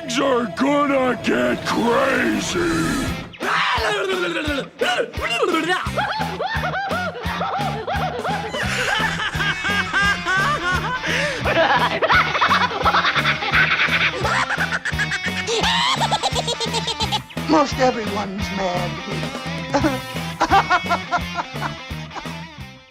Things are gonna get crazy! Most everyone's mad here.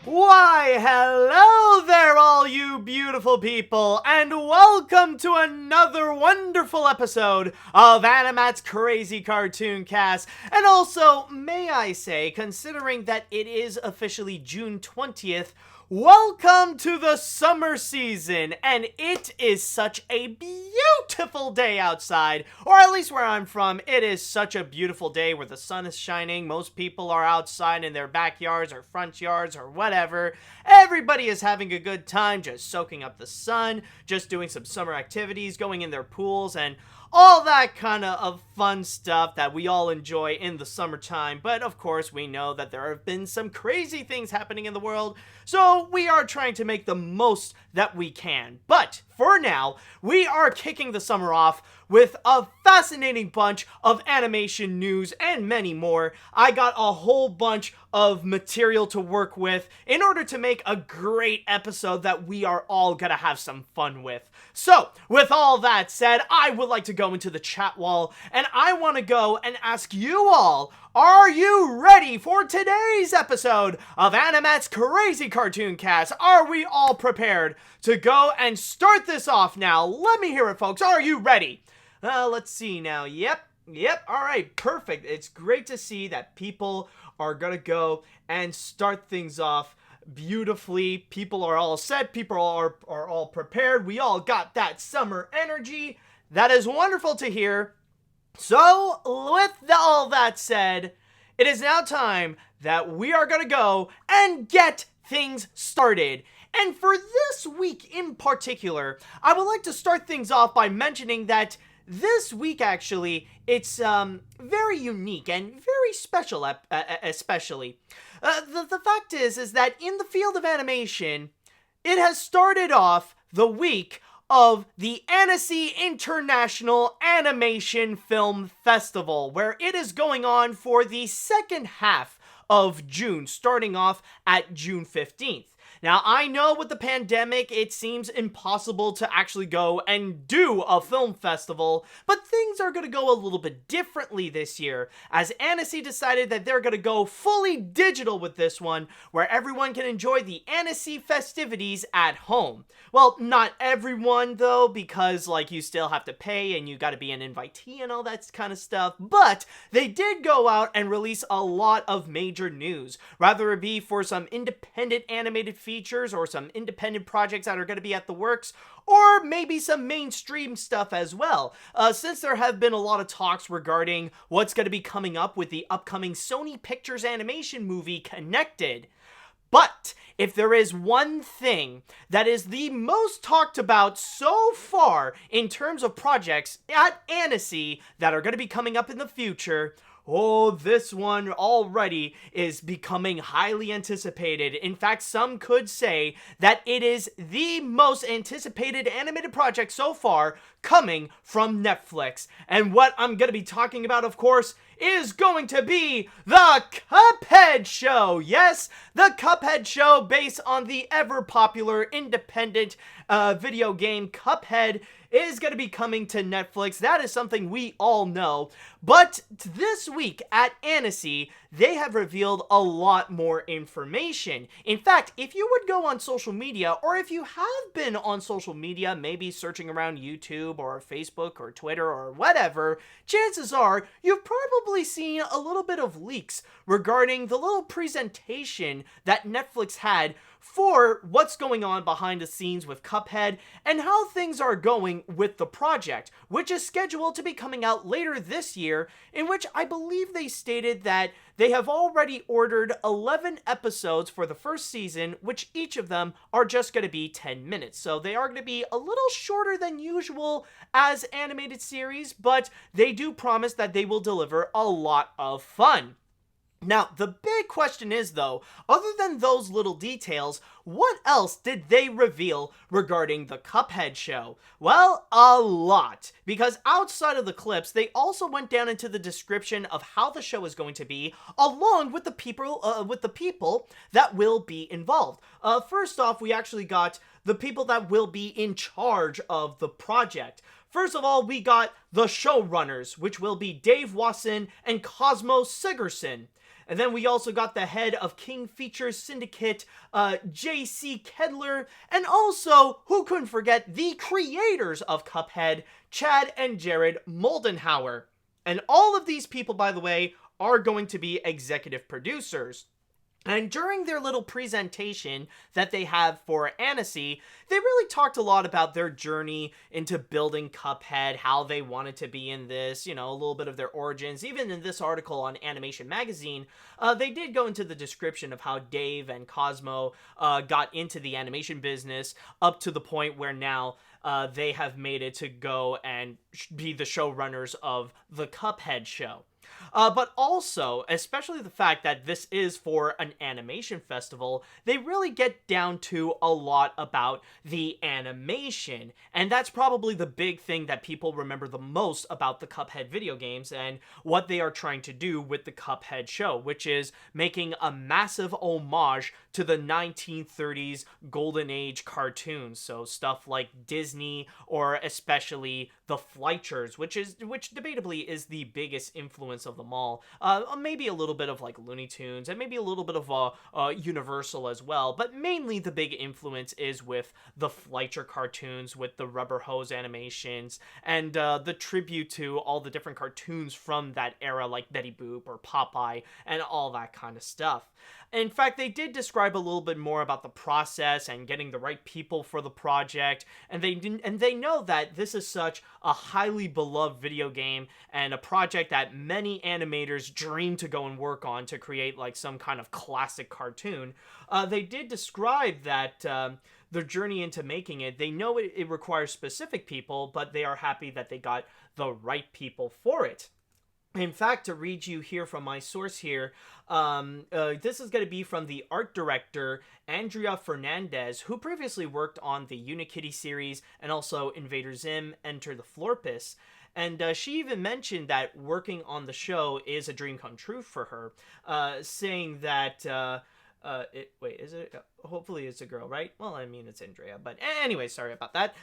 Why, hello there, all you beautiful people, and welcome to another wonderful episode of AniMat's Crazy Cartoon Cast. And also, may I say, considering that it is officially June 20th, welcome to the summer season, and it is such a beautiful day outside, or at least where I'm from, it is such a beautiful day where the sun is shining. Most people are outside in their backyards or front yards or whatever. Everybody is having a good time, just soaking up the sun, just doing some summer activities, going in their pools, and all that kind of fun stuff that we all enjoy in the summertime. But of course, we know that there have been some crazy things happening in the world, so we are trying to make the most that we can. But for now, we are kicking the summer off with a fascinating bunch of animation news and many more. I got a whole bunch of material to work with in order to make a great episode that we are all gonna have some fun with. So, with all that said, I would like to go into the chat wall, and I want to go and ask you all, are you ready for today's episode of AniMat's Crazy Cartoon Cast? Are we all prepared to go and start this off now? Let me hear it, folks. Are you ready? Let's see now. Yep, alright, perfect. It's great to see that people are gonna go and start things off beautifully. People are all set, people are all prepared, we all got that summer energy. That is wonderful to hear. So, with all that said, it is now time that we are gonna go and get things started. And for this week in particular, I would like to start things off by mentioning that this week, actually, it's very unique and very special, especially. The fact is that in the field of animation, it has started off the week of the Annecy International Animation Film Festival, where it is going on for the second half of June, starting off at June 15th. Now, I know with the pandemic, it seems impossible to actually go and do a film festival, but things are going to go a little bit differently this year, as Annecy decided that they're going to go fully digital with this one, where everyone can enjoy the Annecy festivities at home. Well, not everyone, though, because, like, you still have to pay, and you got to be an invitee and all that kind of stuff, but they did go out and release a lot of major news, whether it be for some independent animated features or some independent projects that are going to be at the works, or maybe some mainstream stuff as well, since there have been a lot of talks regarding what's going to be coming up with the upcoming Sony Pictures animation movie Connected. But if there is one thing that is the most talked about so far in terms of projects at Annecy that are going to be coming up in the future, oh, this one already is becoming highly anticipated. In fact, some could say that it is the most anticipated animated project so far coming from Netflix. And what I'm going to be talking about, of course, is going to be the Cuphead show. Yes, the Cuphead show based on the ever-popular independent video game Cuphead is going to be coming to Netflix. That is something we all know. But this week at Annecy, they have revealed a lot more information. In fact, if you would go on social media, or if you have been on social media, maybe searching around YouTube or Facebook or Twitter or whatever, chances are you've probably seen a little bit of leaks regarding the little presentation that Netflix had for what's going on behind the scenes with Cuphead and how things are going with the project, which is scheduled to be coming out later this year, in which I believe they stated that they have already ordered 11 episodes for the first season, which each of them are just going to be 10 minutes. So they are going to be a little shorter than usual as animated series, but they do promise that they will deliver a lot of fun. Now, the big question is, though, other than those little details, what else did they reveal regarding the Cuphead show? Well, a lot. because outside of the clips, they also went down into the description of how the show is going to be, along with the people that will be involved. First off, we actually got the people that will be in charge of the project. First of all, we got the showrunners, which will be Dave Wasson and Cosmo Sigerson. And then we also got the head of King Features Syndicate, J.C. Kedler, and also, who couldn't forget, the creators of Cuphead, Chad and Jared Moldenhauer. And all of these people, by the way, are going to be executive producers. And during their little presentation that they have for Annecy, they really talked a lot about their journey into building Cuphead, how they wanted to be in this, a little bit of their origins. Even in this article on Animation Magazine, they did go into the description of how Dave and Cosmo got into the animation business up to the point where now they have made it to go and be the showrunners of the Cuphead show. But also, especially the fact that this is for an animation festival, they really get down to a lot about the animation. And that's probably the big thing that people remember the most about the Cuphead video games and what they are trying to do with the Cuphead show, which is making a massive homage to the 1930s golden age cartoons. So stuff like Disney, or especially the Fleischers, which debatably is the biggest influence of them all. Maybe a little bit of like Looney Tunes, and maybe a little bit of Universal as well, but mainly the big influence is with the Fleischer cartoons, with the rubber hose animations, and the tribute to all the different cartoons from that era, like Betty Boop or Popeye, and all that kind of stuff. In fact, they did describe a little bit more about the process and getting the right people for the project, and they know that this is such a highly beloved video game and a project that many animators dream to go and work on to create like some kind of classic cartoon. They did describe that their journey into making it, they know it requires specific people, but they are happy that they got the right people for it. In fact, to read you here from my source here, this is going to be from the art director, Andrea Fernandez, who previously worked on the Unikitty series and also Invader Zim, Enter the Florpus. And she even mentioned that working on the show is a dream come true for her, saying that... is it? Hopefully it's a girl, right? Well, I mean, it's Andrea, but anyway, sorry about that.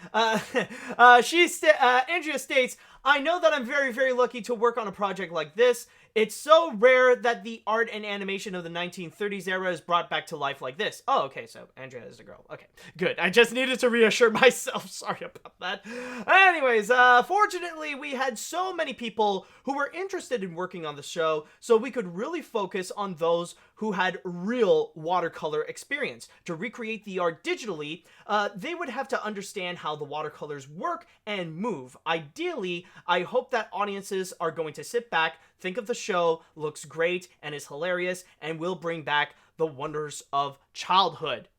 Andrea states, I know that I'm very, very lucky to work on a project like this. It's so rare that the art and animation of the 1930s era is brought back to life like this. Oh, okay, so Andrea is a girl. Okay, good. I just needed to reassure myself. Sorry about that. Anyways, fortunately, we had so many people who were interested in working on the show, so we could really focus on those who had real watercolor experience. To recreate the art digitally, they would have to understand how the watercolors work and move. Ideally, I hope that audiences are going to sit back, think of the show, looks great and is hilarious, and will bring back the wonders of childhood.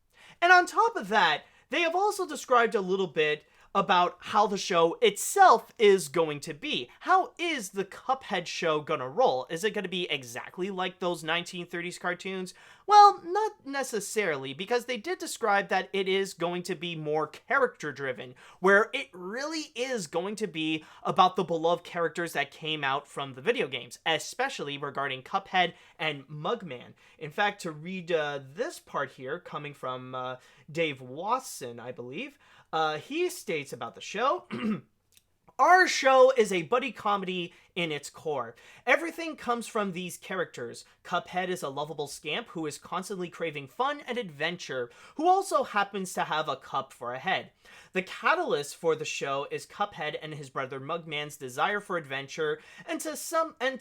And on top of that, they have also described a little bit about how the show itself is going to be. How is the Cuphead show gonna roll? Is it gonna be exactly like those 1930s cartoons? Well, not necessarily, because they did describe that it is going to be more character-driven, where it really is going to be about the beloved characters that came out from the video games, especially regarding Cuphead and Mugman. In fact, to read this part here, coming from Dave Wasson, I believe, he states about the show, our show is a buddy comedy in its core. Everything comes from these characters. Cuphead is a lovable scamp who is constantly craving fun and adventure, who also happens to have a cup for a head. The catalyst for the show is Cuphead and his brother Mugman's desire for adventure and to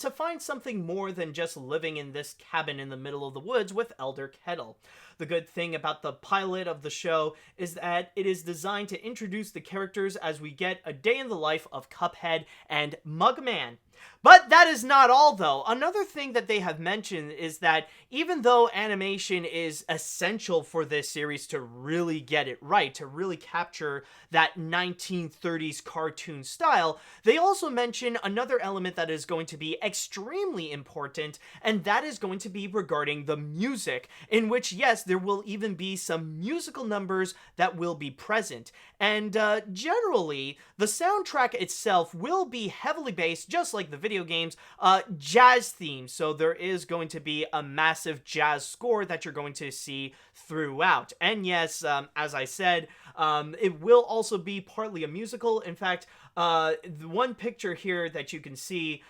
find something more than just living in this cabin in the middle of the woods with Elder Kettle. The good thing about the pilot of the show is that it is designed to introduce the characters as we get a day in the life of Cuphead and Mugman. But that is not all, though. Another thing that they have mentioned is that even though animation is essential for this series to really get it right, to really capture that 1930s cartoon style, they also mention another element that is going to be extremely important, and that is going to be regarding the music, in which, yes, there will even be some musical numbers that will be present. And generally, the soundtrack itself will be heavily based, just like the video games, jazz themes. So there is going to be a massive jazz score that you're going to see throughout. And yes, as I said, it will also be partly a musical. In fact, the one picture here that you can see,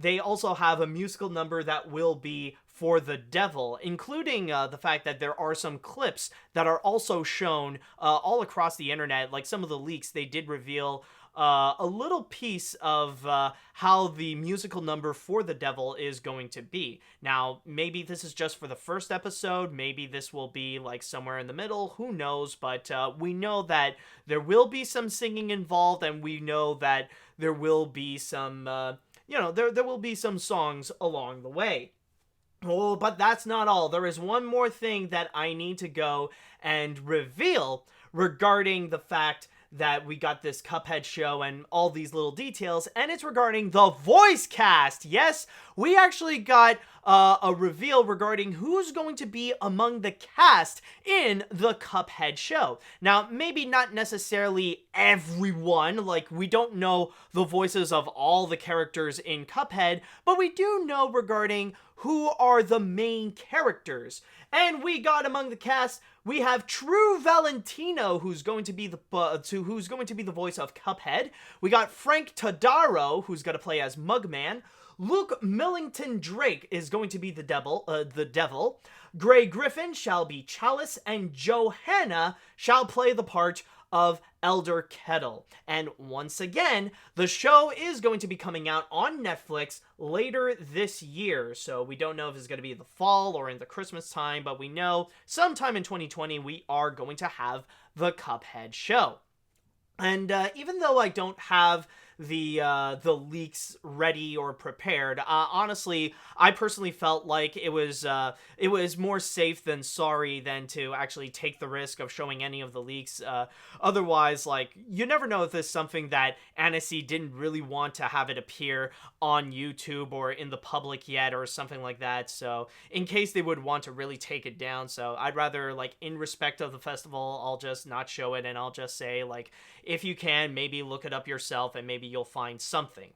they also have a musical number that will be for the devil, including the fact that there are some clips that are also shown all across the internet. Like some of the leaks, they did reveal a little piece of how the musical number for the devil is going to be. Now, maybe this is just for the first episode, maybe this will be like somewhere in the middle, who knows, but we know that there will be some singing involved, and we know that there will be some, there will be some songs along the way. Oh, but that's not all. There is one more thing that I need to go and reveal regarding the fact that we got this Cuphead show and all these little details, and it's regarding the voice cast. Yes, we actually got a reveal regarding who's going to be among the cast in the Cuphead show. Now, maybe not necessarily everyone, like we don't know the voices of all the characters in Cuphead, but we do know regarding who are the main characters. And we got among the cast, we have True Valentino, who's going to be the voice of Cuphead. We got Frank Todaro, who's going to play as Mugman. Luke Millington Drake is going to be the devil. Gray Griffin shall be Chalice, and Johanna shall play the part of Elder Kettle. And once again, the show is going to be coming out on Netflix later this year. So we don't know if it's going to be in the fall or in the Christmas time, but we know sometime in 2020 we are going to have the Cuphead show. And even though I don't have the leaks ready or prepared, honestly, I personally felt like it was more safe than sorry than to actually take the risk of showing any of the leaks. Otherwise, like, you never know if this is something that Annecy didn't really want to have it appear on YouTube or in the public yet or something like that. So in case they would want to really take it down, so I'd rather, like, in respect of the festival, I'll just not show it, and I'll just say, like, if you can, maybe look it up yourself and maybe you'll find something.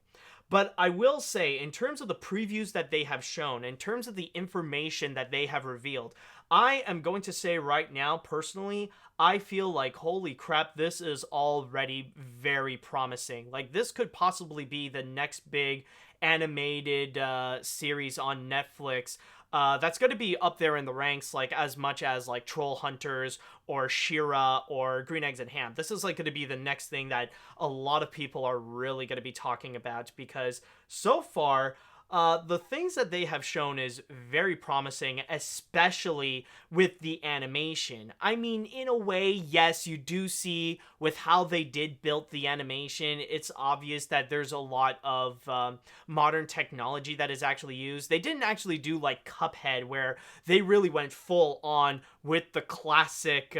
But I will say, in terms of the previews that they have shown, in terms of the information that they have revealed, I am going to say right now, personally, I feel like, holy crap, this is already very promising. Like, this could possibly be the next big animated series on Netflix. That's going to be up there in the ranks, like, as much as, like, Troll Hunters or She-Ra or Green Eggs and Ham. This is, like, going to be the next thing that a lot of people are really going to be talking about, because so far, the things that they have shown is very promising, especially with the animation. I mean, in a way, yes, you do see with how they did build the animation, it's obvious that there's a lot of modern technology that is actually used. They didn't actually do like Cuphead, where they really went full on with the classic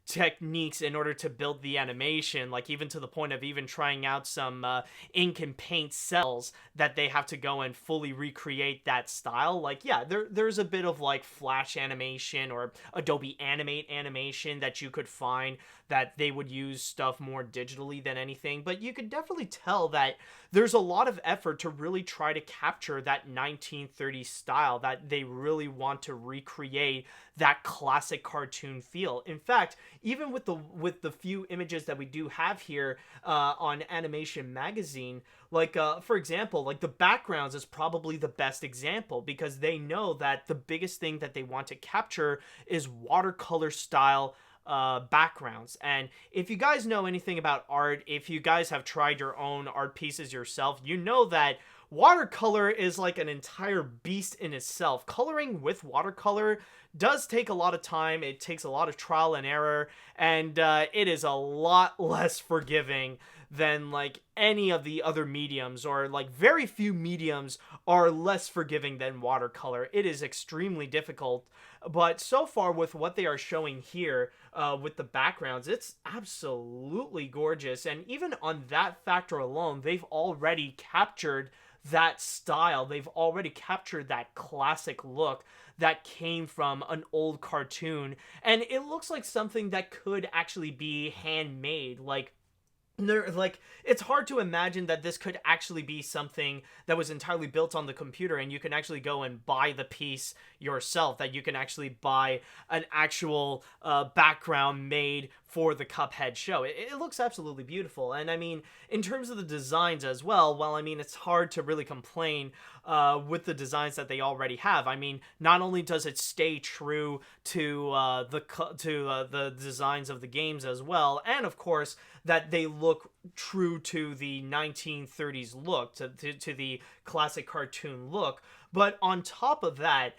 techniques in order to build the animation, like even to the point of even trying out some ink and paint cells that they have to go and fully recreate that style. Like, yeah, there's a bit of like Flash animation or Adobe Animate animation that you could find that they would use stuff more digitally than anything, but you could definitely tell that there's a lot of effort to really try to capture that 1930s style, that they really want to recreate that classic cartoon feel. In fact, even with the few images that we do have here on Animation Magazine, like for example, like the backgrounds is probably the best example, because they know that the biggest thing that they want to capture is watercolor style backgrounds. And if you guys know anything about art, if you guys have tried your own art pieces yourself, you know that watercolor is like an entire beast in itself. Coloring with watercolor does take a lot of time. It takes a lot of trial and error, and it is a lot less forgiving than like any of the other mediums, or like very few mediums are less forgiving than watercolor. It is extremely difficult, but so far with what they are showing here, with the backgrounds, it's absolutely gorgeous. And even on that factor alone, they've already captured that style. They've already captured that classic look that came from an old cartoon, and it looks like something that could actually be handmade. Like, it's hard to imagine that this could actually be something that was entirely built on the computer and you can actually go and buy the piece yourself, that you can actually buy an actual background made for the Cuphead show. It looks absolutely beautiful. And I mean, in terms of the designs as well, I mean, it's hard to really complain with the designs that they already have. I mean, not only does it stay true to the designs of the games as well, and of course that they look true to the 1930s look, to the classic cartoon look, but on top of that,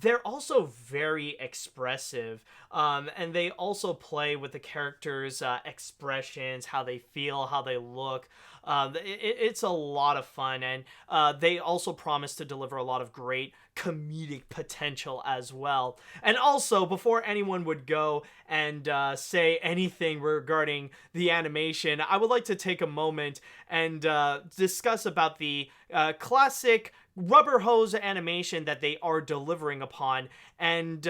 they're also very expressive, and they also play with the characters' expressions, how they feel, how they look. It's a lot of fun, and they also promise to deliver a lot of great comedic potential as well. And also, before anyone would go and say anything regarding the animation, I would like to take a moment and discuss about the classic rubber hose animation that they are delivering upon. And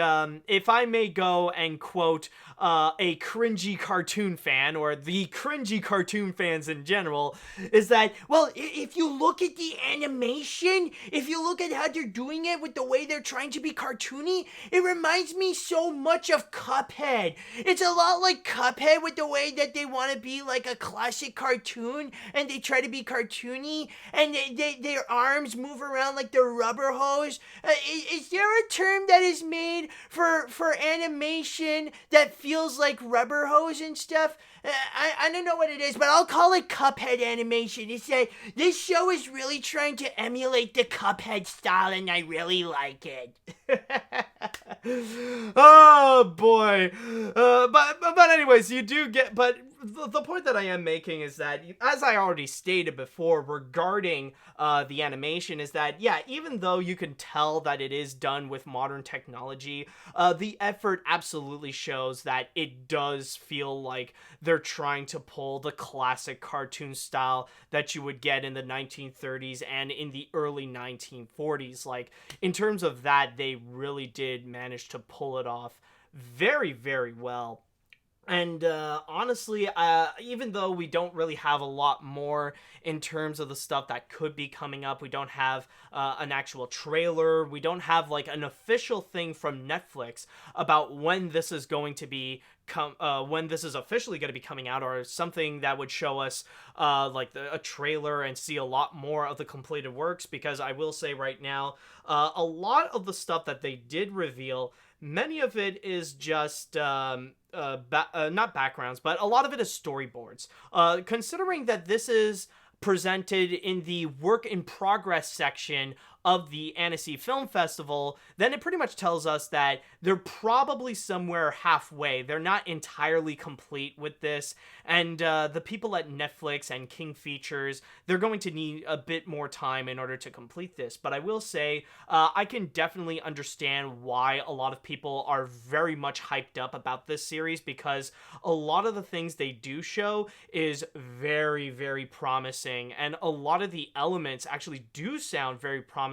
if I may go and quote a cringy cartoon fan, or the cringy cartoon fans in general, is that, well, if you look at the animation, if you look at how they're doing it with the way they're trying to be cartoony, it reminds me so much of Cuphead. It's a lot like Cuphead with the way that they want to be like a classic cartoon, and they try to be cartoony, and their arms move around like the rubber hose. Is there a term that is made for animation that feels like rubber hose and stuff? I don't know what it is, but I'll call it Cuphead animation. It's that this show is really trying to emulate the Cuphead style, and I really like it. Oh boy. But anyways, you do get, but the point that I am making is that, as I already stated before regarding the animation, is that, yeah, even though you can tell that it is done with modern technology, the effort absolutely shows that it does feel like they're trying to pull the classic cartoon style that you would get in the 1930s and in the early 1940s. Like, in terms of that, they really did manage to pull it off very, very well. And honestly, even though we don't really have a lot more in terms of the stuff that could be coming up, we don't have an actual trailer, we don't have like an official thing from Netflix about when this is going to be when this is officially going to be coming out, or something that would show us like a trailer and see a lot more of the completed works. Because I will say right now, a lot of the stuff that they did reveal, many of it is just not backgrounds, but a lot of it is storyboards. Considering that this is presented in the work in progress section of the Annecy Film Festival, then it pretty much tells us that they're probably somewhere halfway. They're not entirely complete with this, and the people at Netflix and King Features, they're going to need a bit more time in order to complete this. But I will say, I can definitely understand why a lot of people are very much hyped up about this series, because a lot of the things they do show is very, very promising, and a lot of the elements actually do sound very promising,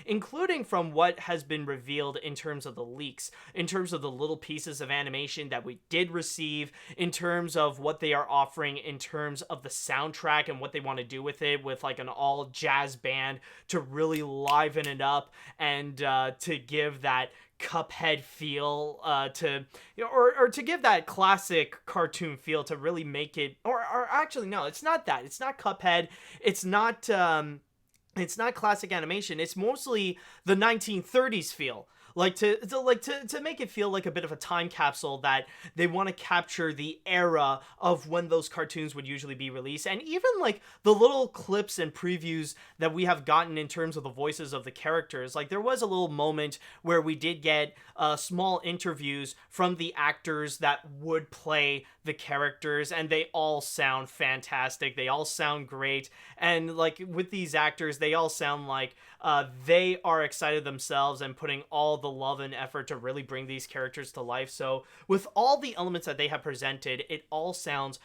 including from what has been revealed in terms of the leaks, in terms of the little pieces of animation that we did receive, in terms of what they are offering in terms of the soundtrack and what they want to do with it, with like an all jazz band to really liven it up and to give that Cuphead feel, or to give that classic cartoon feel, to really make it, or actually no, it's not that, it's not Cuphead, it's not classic animation, it's mostly the 1930s feel. like to make it feel like a bit of a time capsule, that they want to capture the era of when those cartoons would usually be released. And even like the little clips and previews that we have gotten in terms of the voices of the characters, like there was a little moment where we did get small interviews from the actors that would play the characters, and they all sound fantastic. They all sound great. And like with these actors, they all sound like they are excited themselves and putting all the love and effort to really bring these characters to life. So with all the elements that they have presented, it all sounds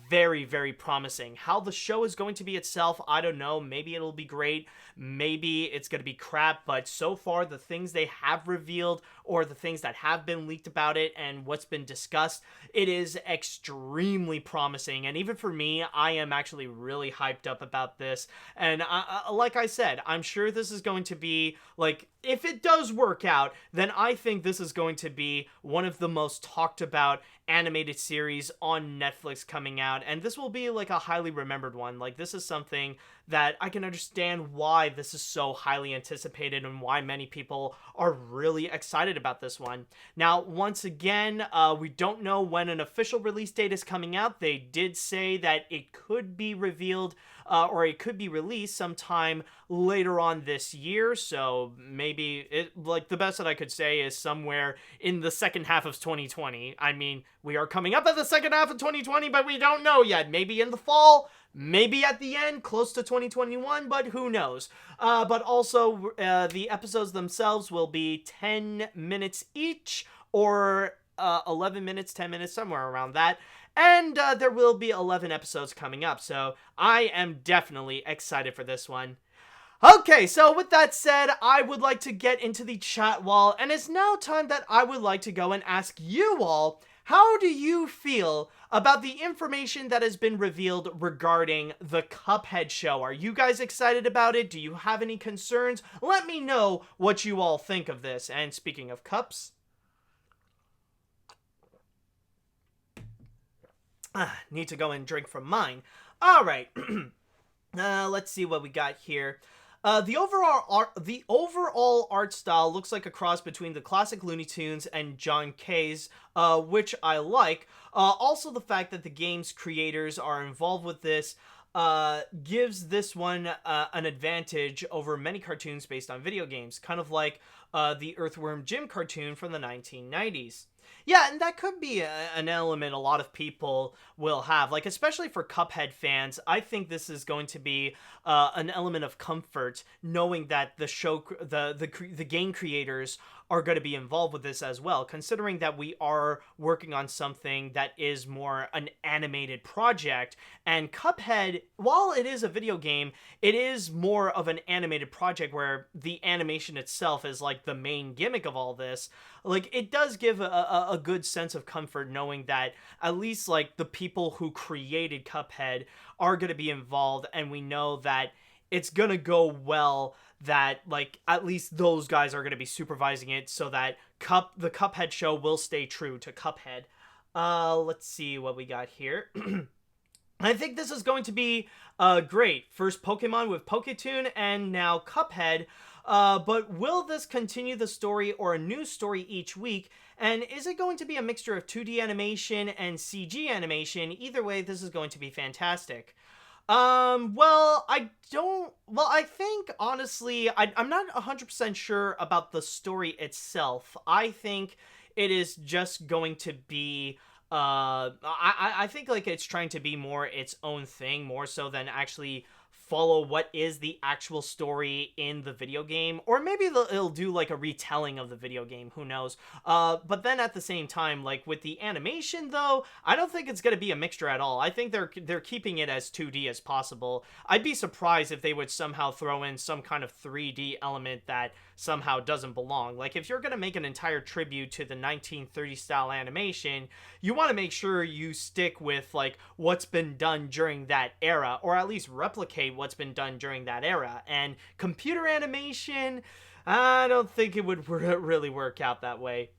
very, very promising. How the show is going to be itself, I don't know. Maybe it'll be great. Maybe it's going to be crap. But so far, the things they have revealed, or the things that have been leaked about it and what's been discussed, it is extremely promising. And even for me, I am actually really hyped up about this. And like I said, I'm sure this is going to be, like, if it does work out, then I think this is going to be one of the most talked about animated series on Netflix coming out. And this will be like a highly remembered one. Like, this is something that I can understand why this is so highly anticipated and why many people are really excited about this one. Now, once again, we don't know when an official release date is coming out. They did say that it could be revealed or it could be released sometime later on this year. So maybe the best that I could say is somewhere in the second half of 2020. I mean, we are coming up at the second half of 2020, but we don't know yet. Maybe in the fall, maybe at the end, close to 2021, but who knows? But also, the episodes themselves will be 10 minutes each, or 11 minutes, 10 minutes, somewhere around that. And there will be 11 episodes coming up, so I am definitely excited for this one. Okay, so with that said, I would like to get into the chat wall, and it's now time that I would like to go and ask you all, how do you feel about the information that has been revealed regarding the Cuphead show? Are you guys excited about it? Do you have any concerns? Let me know what you all think of this. And speaking of cups, need to go and drink from mine. All right, let's see what we got here. The overall art style looks like a cross between the classic Looney Tunes and John K's, which I like. Also, the fact that the game's creators are involved with this gives this one an advantage over many cartoons based on video games, kind of like the Earthworm Jim cartoon from the 1990s. Yeah, and that could be an element a lot of people will have, like, especially for Cuphead fans. I think this is going to be an element of comfort, knowing that the game creators are going to be involved with this as well, considering that we are working on something that is more an animated project. And Cuphead, while it is a video game, it is more of an animated project where the animation itself is like the main gimmick of all this. Like, it does give a good sense of comfort knowing that at least like the people who created Cuphead are going to be involved, and we know that it's going to go well, that like at least those guys are going to be supervising it, so that the Cuphead show will stay true to Cuphead. Let's see what we got here. I think this is going to be great. First Pokemon with Poketoon, and now Cuphead. But will this continue the story or a new story each week? And is it going to be a mixture of 2D animation and CG animation? Either way, this is going to be fantastic. I think, honestly, I'm not 100% sure about the story itself. I think it is just going to be, I think, like, it's trying to be more its own thing, more so than actually follow what is the actual story in the video game, or maybe it'll do like a retelling of the video game, who knows. But then at the same time, like with the animation though, I don't think it's going to be a mixture at all. I think they're keeping it as 2D as possible. I'd be surprised if they would somehow throw in some kind of 3D element that somehow doesn't belong. Like, if you're going to make an entire tribute to the 1930s style animation, you want to make sure you stick with like what's been done during that era, or at least replicate what's been done during that era. And computer animation, I don't think it would really work out that way.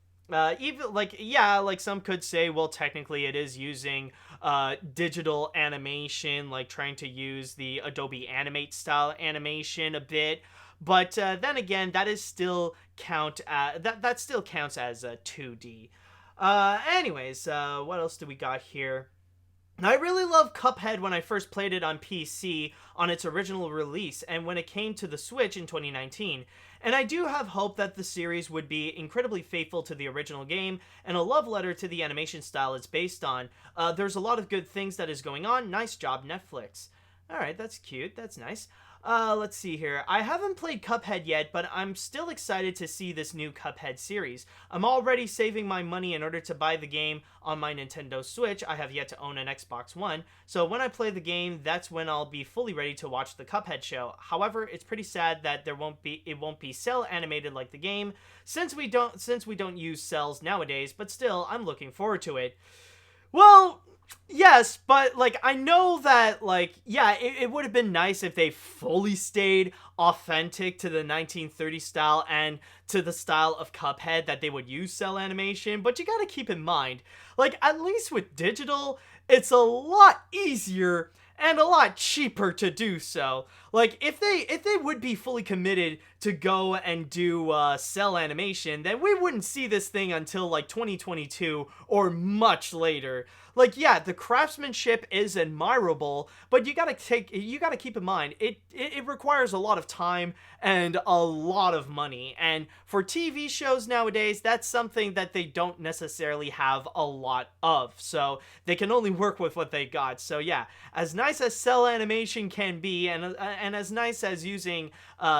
Even like, yeah, like some could say, well, technically it is using digital animation, like trying to use the Adobe Animate style animation a bit. But then again, that is still that still counts as 2D. Anyways, what else do we got here? I really loved Cuphead when I first played it on PC on its original release and when it came to the Switch in 2019. And I do have hope that the series would be incredibly faithful to the original game and a love letter to the animation style it's based on. There's a lot of good things that is going on. Nice job, Netflix. Alright, that's cute. That's nice. Let's see here. I haven't played Cuphead yet, but I'm still excited to see this new Cuphead series. I'm already saving my money in order to buy the game on my Nintendo Switch. I have yet to own an Xbox One, so when I play the game, that's when I'll be fully ready to watch the Cuphead show. However, it's pretty sad that it won't be cell animated like the game, since we don't use cells nowadays, but still, I'm looking forward to it. Well, yes, but, like, I know that, like, yeah, it would have been nice if they fully stayed authentic to the 1930s style and to the style of Cuphead, that they would use cell animation, but you gotta keep in mind, like, at least with digital, it's a lot easier and a lot cheaper to do so. Like, if they would be fully committed to go and do cell animation, then we wouldn't see this thing until like 2022 or much later. Like, yeah, the craftsmanship is admirable, but you gotta keep in mind it requires a lot of time and a lot of money. And for TV shows nowadays, that's something that they don't necessarily have a lot of. So they can only work with what they got. So yeah, as nice as cell animation can be, and as nice as using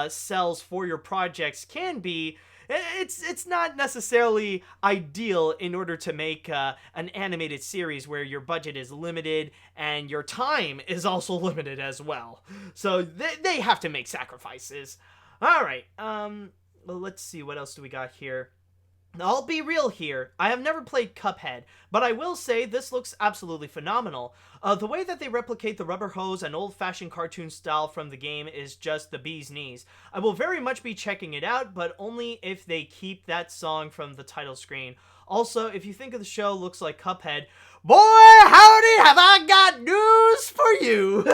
cells for your projects can be, it's not necessarily ideal in order to make an animated series where your budget is limited and your time is also limited as well. So they have to make sacrifices. All right. Well, let's see, what else do we got here? I'll be real here. I have never played Cuphead, but I will say this looks absolutely phenomenal. The way that they replicate the rubber hose and old-fashioned cartoon style from the game is just the bee's knees. I will very much be checking it out, but only if they keep that song from the title screen. Also, if you think of the show looks like Cuphead, boy, howdy, have I got news for you!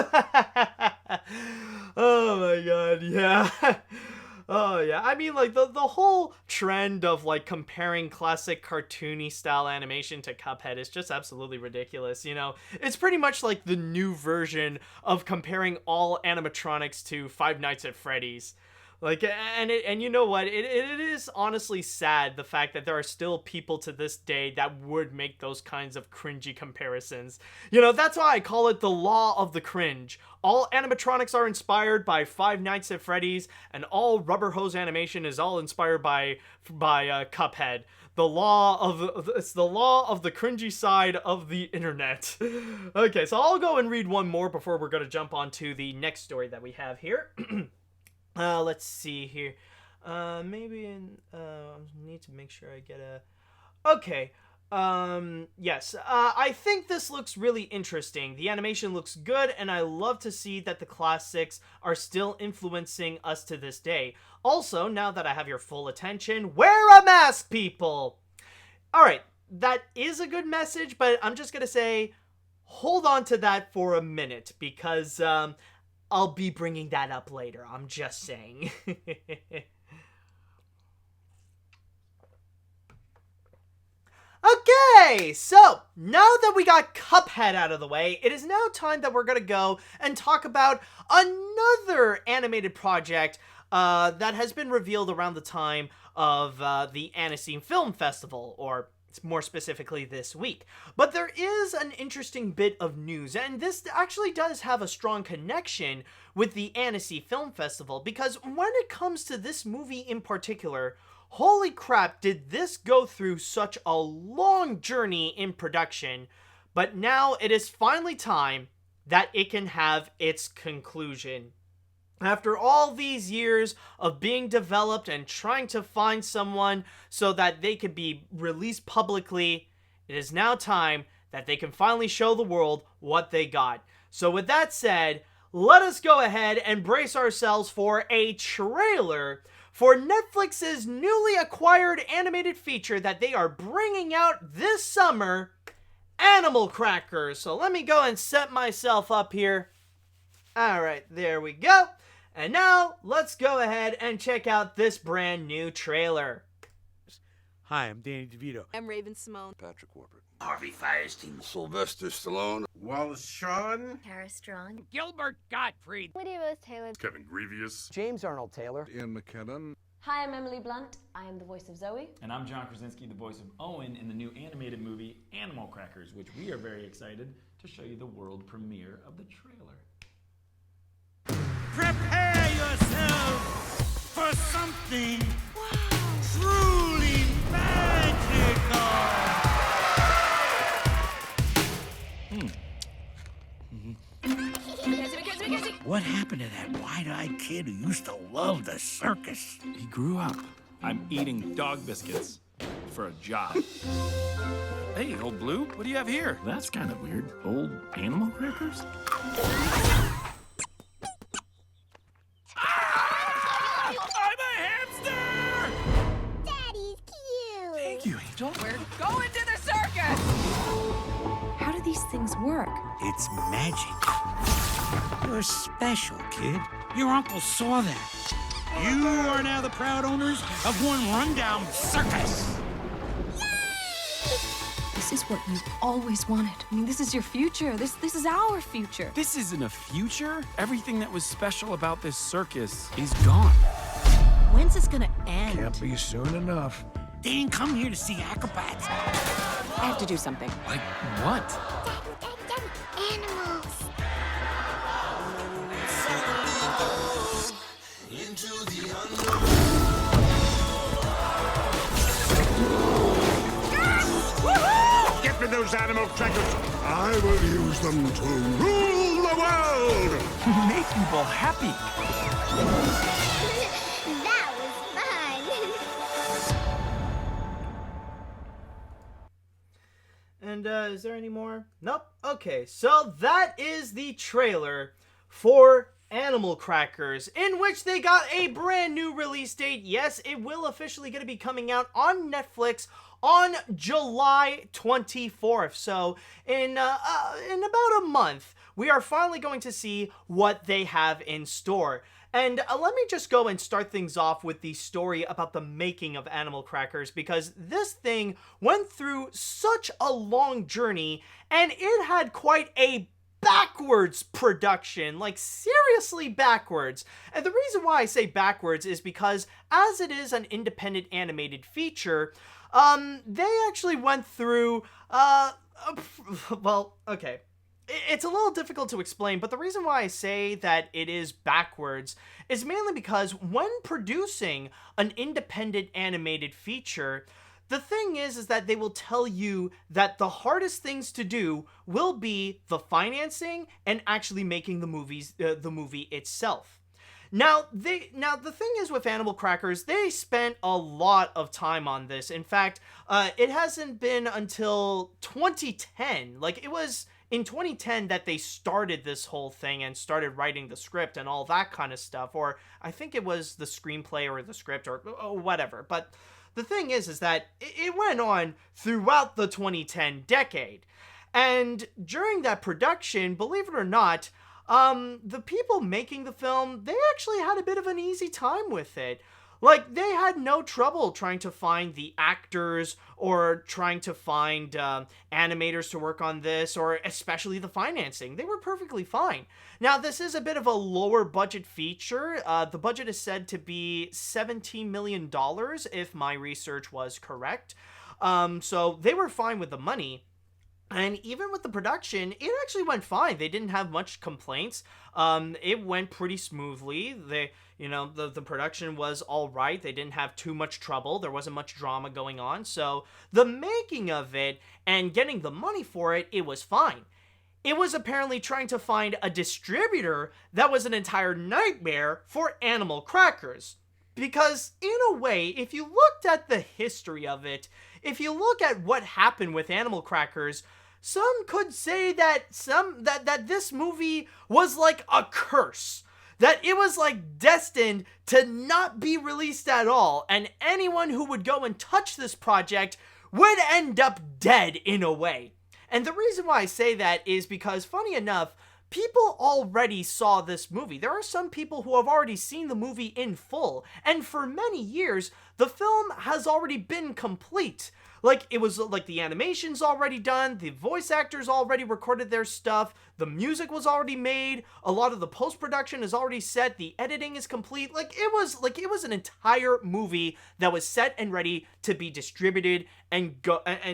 Oh my god, yeah. Oh, yeah. I mean, like, the whole trend of, like, comparing classic cartoony style animation to Cuphead is just absolutely ridiculous, you know? It's pretty much like the new version of comparing all animatronics to Five Nights at Freddy's. Like, and you know what? It is honestly sad, the fact that there are still people to this day that would make those kinds of cringy comparisons. You know, that's why I call it the law of the cringe. All animatronics are inspired by Five Nights at Freddy's, and all rubber hose animation is all inspired by Cuphead. It's the law of the cringy side of the internet. Okay, so I'll go and read one more before we're gonna jump on to the next story that we have here. Let's see here. Maybe need to make sure I get a... Okay. Yes. I think this looks really interesting. The animation looks good, and I love to see that the classics are still influencing us to this day. Also, now that I have your full attention, wear a mask, people! Alright, that is a good message, but I'm just gonna say, hold on to that for a minute, because, I'll be bringing that up later. I'm just saying. Okay, so now that we got Cuphead out of the way, it is now time that we're gonna go and talk about another animated project that has been revealed around the time of the Annecy Film Festival, or more specifically this week. But there is an interesting bit of news, and this actually does have a strong connection with the Annecy Film Festival, because when it comes to this movie in particular, holy crap, did this go through such a long journey in production, but now it is finally time that it can have its conclusion. After all these years of being developed and trying to find someone so that they could be released publicly, it is now time that they can finally show the world what they got. So with that said, let us go ahead and brace ourselves for a trailer for Netflix's newly acquired animated feature that they are bringing out this summer, Animal Crackers. So let me go and set myself up here. Alright, there we go. And now, let's go ahead and check out this brand new trailer. Hi, I'm Danny DeVito. I'm Raven Simone. Patrick Warburton. Harvey Firestein. Sylvester Stallone. Wallace Shawn. Tara Strong. Gilbert Gottfried. Lydia Rose Taylor. Kevin Grievous. James Arnold Taylor. Ian McKellen. Hi, I'm Emily Blunt. I am the voice of Zoe. And I'm John Krasinski, the voice of Owen in the new animated movie Animal Crackers, which we are very excited to show you the world premiere of the trailer. Prepare yourself for something truly magical. What happened to that wide-eyed kid who used to love the circus? He grew up. I'm eating dog biscuits for a job. Hey, old Blue, what do you have here? That's kind of weird. Old animal crackers? I'm a hamster! Daddy's cute. Thank you, Angel. We're going to the circus! How do these things work? It's magic. You're special, kid. Your uncle saw that. You are now the proud owners of one rundown circus. This is what you've always wanted. I mean, this is your future. This is our future. This isn't a future. Everything that was special about this circus is gone. When's this gonna end? Can't be soon enough. They didn't come here to see acrobats. I have to do something. Like what? Animals. Get me those animal crackers. I will use them to rule the world. Make people happy. That was fun. And is there any more? Nope. Okay, so that is the trailer for Animal Crackers, in which they got a brand new release date. Yes, it will officially going to be coming out on Netflix on July 24th. So in about a month, we are finally going to see what they have in store. And let me just go and start things off with the story about the making of Animal Crackers, because this thing went through such a long journey, and it had quite a backwards production, like seriously backwards. And the reason why I say backwards is because, as it is an independent animated feature, they actually went through, well, okay. It's a little difficult to explain, but the reason why I say that it is backwards is mainly because when producing an independent animated feature, the thing is that they will tell you that the hardest things to do will be the financing and actually making the movie itself. Now, the thing is with Animal Crackers, they spent a lot of time on this. In fact, it hasn't been until 2010, like it was in 2010 that they started this whole thing and started writing the script and all that kind of stuff. Or I think it was the screenplay or the script or whatever. But the thing is that it went on throughout the 2010 decade. And during that production, believe it or not, the people making the film, they actually had a bit of an easy time with it. Like, they had no trouble trying to find the actors or trying to find animators to work on this, or especially the financing. They were perfectly fine. Now, this is a bit of a lower budget feature. The budget is said to be $17 million, if my research was correct. So they were fine with the money. And even with the production, it actually went fine. They didn't have much complaints. It went pretty smoothly. The production was all right. They didn't have too much trouble. There wasn't much drama going on. So the making of it and getting the money for it, it was fine. It was apparently trying to find a distributor that was an entire nightmare for Animal Crackers. Because in a way, if you looked at the history of it, if you look at what happened with Animal Crackers, some could say that this movie was like a curse. That it was like destined to not be released at all, and anyone who would go and touch this project would end up dead in a way. And the reason why I say that is because, funny enough, people already saw this movie. There are some people who have already seen the movie in full, and for many years, the film has already been complete. Like, it was like the animation's already done, the voice actors already recorded their stuff, the music was already made, a lot of the post-production is already set, the editing is complete. It was an entire movie that was set and ready to be distributed and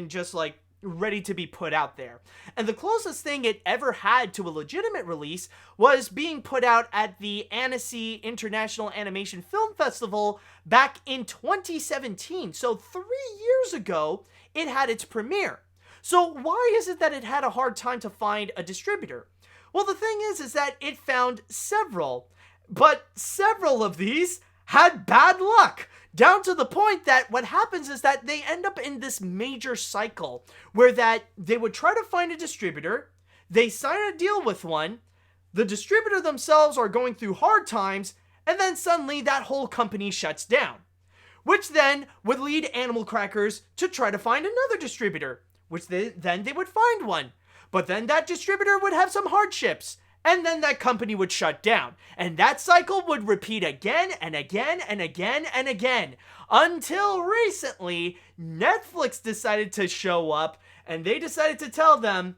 just like ready to be put out there. And the closest thing it ever had to a legitimate release was being put out at the Annecy International Animation Film Festival back in 2017. So 3 years ago, it had its premiere. So why is it that it had a hard time to find a distributor? Well, the thing is that it found several, but several of these had bad luck. Down to the point that what happens is that they end up in this major cycle where that they would try to find a distributor, they sign a deal with one, the distributor themselves are going through hard times, and then suddenly that whole company shuts down. Which then would lead Animal Crackers to try to find another distributor, which then they would find one. But then that distributor would have some hardships, and then that company would shut down. And that cycle would repeat again and again and again and again. Until recently, Netflix decided to show up, and they decided to tell them,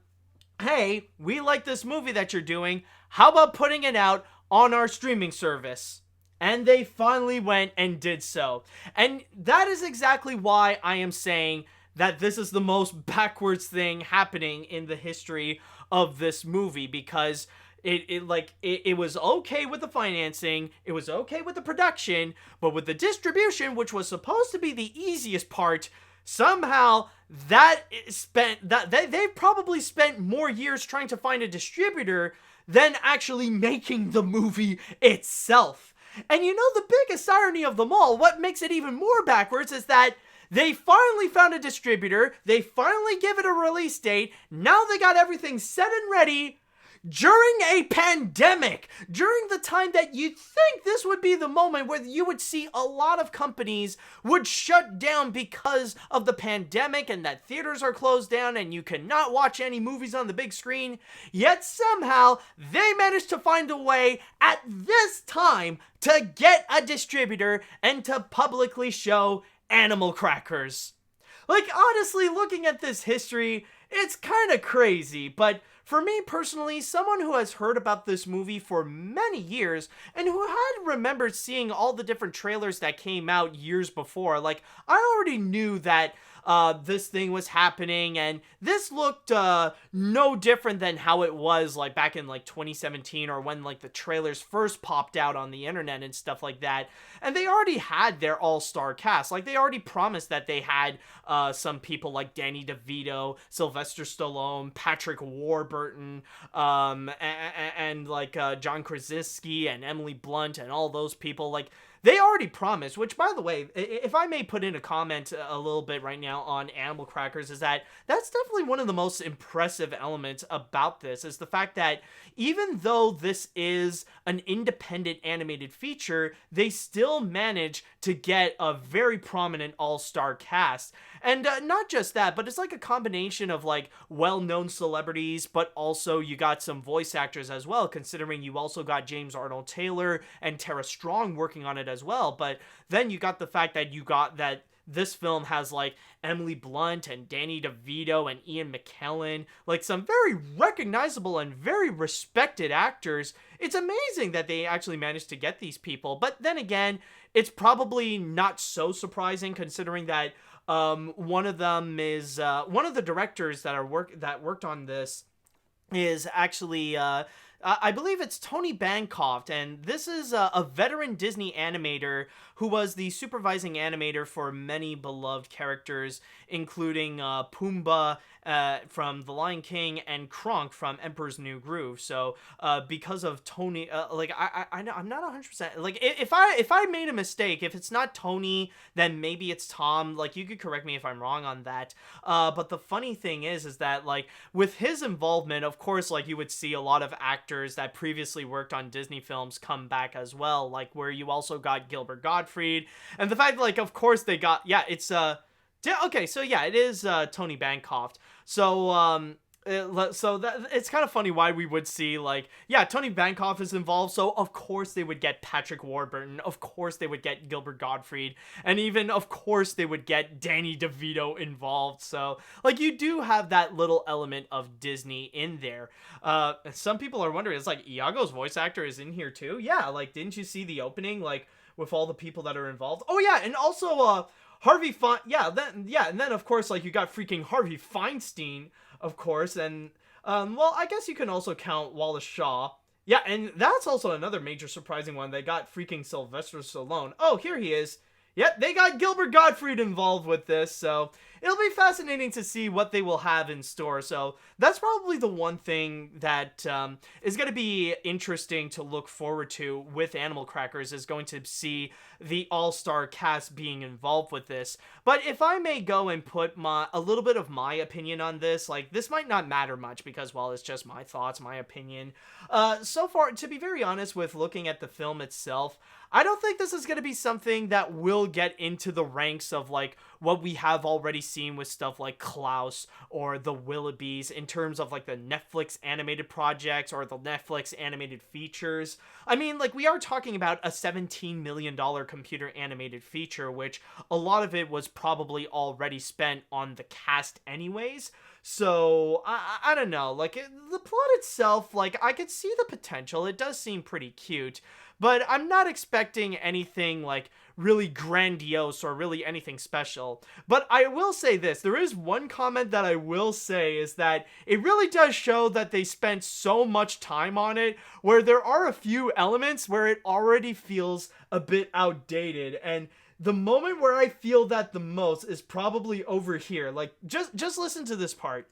hey, we like this movie that you're doing. How about putting it out on our streaming service? And they finally went and did so. And that is exactly why I am saying that this is the most backwards thing happening in the history of this movie, because it was okay with the financing, it was okay with the production, but with the distribution, which was supposed to be the easiest part, somehow they probably spent more years trying to find a distributor than actually making the movie itself. And you know the biggest irony of them all, what makes it even more backwards, is that they finally found a distributor, they finally give it a release date, now they got everything set and ready, during a pandemic, during the time that you'd think this would be the moment where you would see a lot of companies would shut down because of the pandemic and that theaters are closed down and you cannot watch any movies on the big screen, yet somehow they managed to find a way at this time to get a distributor and to publicly show Animal Crackers. Like, honestly, looking at this history, it's kind of crazy, but for me personally, someone who has heard about this movie for many years and who had remembered seeing all the different trailers that came out years before, like, I already knew that this thing was happening, and this looked no different than how it was like back in like 2017 or when like the trailers first popped out on the internet and stuff like that. And they already had their all-star cast. Like, they already promised that they had some people like Danny DeVito, Sylvester Stallone, Patrick Warburton, and like John Krasinski and Emily Blunt and all those people. Like, they already promised, which, by the way, if I may put in a comment a little bit right now on Animal Crackers, is that that's definitely one of the most impressive elements about this, is the fact that even though this is an independent animated feature, they still manage to get a very prominent all-star cast. And not just that, but it's like a combination of like well-known celebrities, but also you got some voice actors as well, considering you also got James Arnold Taylor and Tara Strong working on it as well. But then you got the fact that you got that this film has like Emily Blunt and Danny DeVito and Ian McKellen, like some very recognizable and very respected actors. It's amazing that they actually managed to get these people. But then again, it's probably not so surprising considering that one of them is one of the directors that worked on this is actually I believe it's Tony Bancroft, and this is a veteran Disney animator who was the supervising animator for many beloved characters, including Pumbaa from The Lion King and Kronk from Emperor's New Groove. So because of Tony, like I'm not 100%. Like if I made a mistake, if it's not Tony, then maybe it's Tom. Like you could correct me if I'm wrong on that. But the funny thing is that like with his involvement, of course, like you would see a lot of actors that previously worked on Disney films come back as well. Like where you also got Gilbert Gottfried, and the fact like of course they got it's okay, so yeah, it is Tony Bancroft. So So that it's kind of funny why we would see, like, yeah, Tony Vankoff is involved, so of course they would get Patrick Warburton, of course they would get Gilbert Gottfried, and even of course they would get Danny DeVito involved. So like, you do have that little element of Disney in there. Some people are wondering, it's like, Iago's voice actor is in here too. Yeah, like, didn't you see the opening, like, with all the people that are involved? Oh yeah, and also Harvey and then of course, like, you got freaking Harvey Feinstein, of course, and well, I guess you can also count Wallace Shaw. Yeah, and that's also another major surprising one. They got freaking Sylvester Stallone. Oh, here he is. Yep, they got Gilbert Gottfried involved with this, so it'll be fascinating to see what they will have in store. So that's probably the one thing that is going to be interesting to look forward to with Animal Crackers, is going to see the all-star cast being involved with this. But if I may go and put a little bit of my opinion on this, like, this might not matter much because, well, it's just my thoughts, my opinion. So far, to be very honest with looking at the film itself, I don't think this is going to be something that will get into the ranks of, like, what we have already seen with stuff like Klaus or the Willoughbys in terms of, like, the Netflix animated projects or the Netflix animated features. I mean, like, we are talking about a $17 million computer animated feature, which a lot of it was probably already spent on the cast anyways. So, I don't know, like, the plot itself, like, I could see the potential. It does seem pretty cute. But I'm not expecting anything, like, really grandiose or really anything special. But I will say this, there is one comment that I will say, is that it really does show that they spent so much time on it, where there are a few elements where it already feels a bit outdated. And the moment where I feel that the most is probably over here. Like, just listen to this part.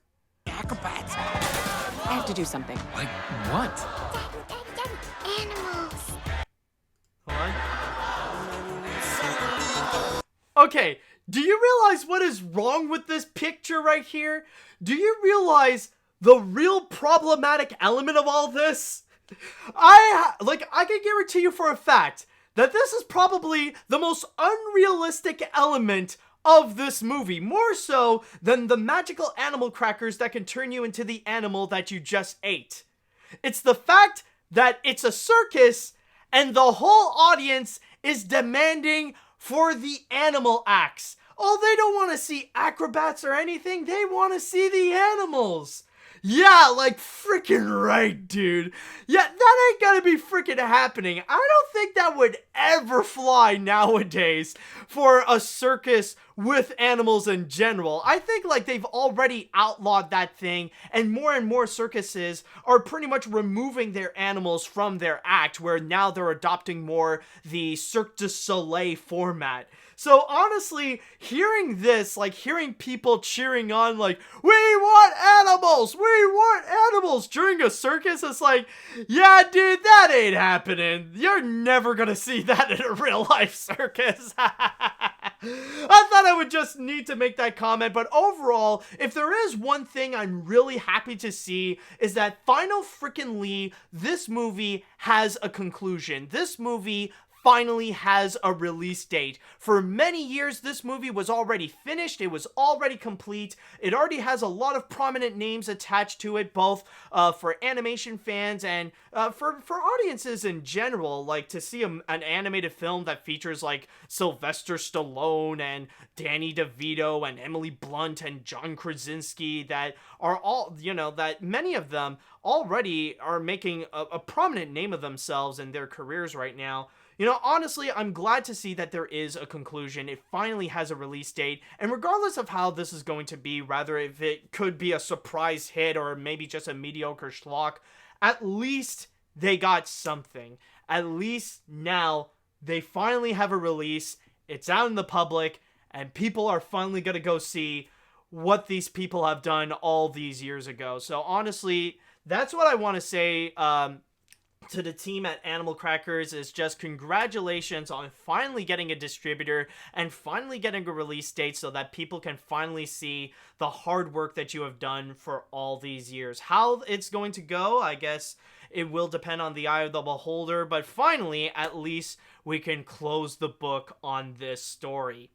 Acrobats. I have to do something. Like what? Animals. Okay, do you realize what is wrong with this picture right here? Do you realize the real problematic element of all this? I can guarantee you for a fact that this is probably the most unrealistic element of this movie, more so than the magical animal crackers that can turn you into the animal that you just ate. It's the fact that it's a circus and the whole audience is demanding for the animal acts. Oh, they don't want to see acrobats or anything. They want to see the animals. Yeah, like, freaking right, dude. Yeah, that ain't gonna be freaking happening. I don't think that would ever fly nowadays for a circus with animals in general. I think, like, they've already outlawed that thing, and more circuses are pretty much removing their animals from their act, where now they're adopting more the Cirque du Soleil format. So honestly, hearing this, like, hearing people cheering on, like, we want animals during a circus, it's like, yeah, dude, that ain't happening. You're never gonna see that in a real life circus. I thought I would just need to make that comment, but overall, if there is one thing I'm really happy to see, is that finally, this movie has a conclusion. This movie finally has a release date. For many years, this movie was already finished. It was already complete. It already has a lot of prominent names attached to it, both for animation fans and for audiences in general. Like, to see an animated film that features, like, Sylvester Stallone and Danny DeVito and Emily Blunt and John Krasinski, that are all, you know, that many of them already are making a prominent name of themselves in their careers right now. You know, honestly, I'm glad to see that there is a conclusion. It finally has a release date, and regardless of how this is going to be, rather if it could be a surprise hit or maybe just a mediocre schlock, at least they got something. At least now they finally have a release, it's out in the public, and people are finally going to go see what these people have done all these years ago. So honestly, that's what I want to say to the team at Animal Crackers, is just congratulations on finally getting a distributor and finally getting a release date so that people can finally see the hard work that you have done for all these years. How it's going to go, I guess it will depend on the eye of the beholder, but finally, at least we can close the book on this story.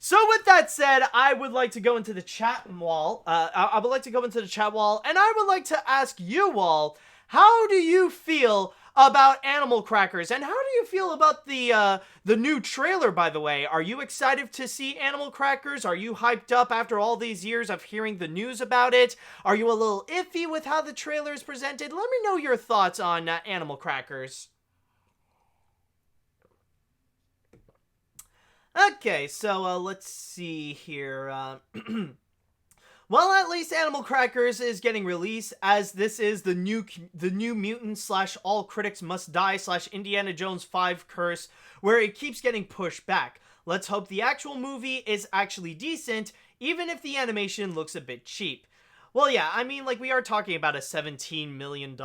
So with that said, I would like to go into the chat wall. I would like to go into the chat wall, and I would like to ask you all, how do you feel about Animal Crackers, and how do you feel about the new trailer, by the way? Are you excited to see Animal Crackers? Are you hyped up after all these years of hearing the news about it? Are you a little iffy with how the trailer is presented? Let me know your thoughts on Animal Crackers. Okay, so let's see here. Well, at least Animal Crackers is getting released, as this is the new mutant slash all critics must die slash Indiana Jones 5 curse, where it keeps getting pushed back. Let's hope the actual movie is actually decent, even if the animation looks a bit cheap. Well, yeah, I mean, like, we are talking about a $17 million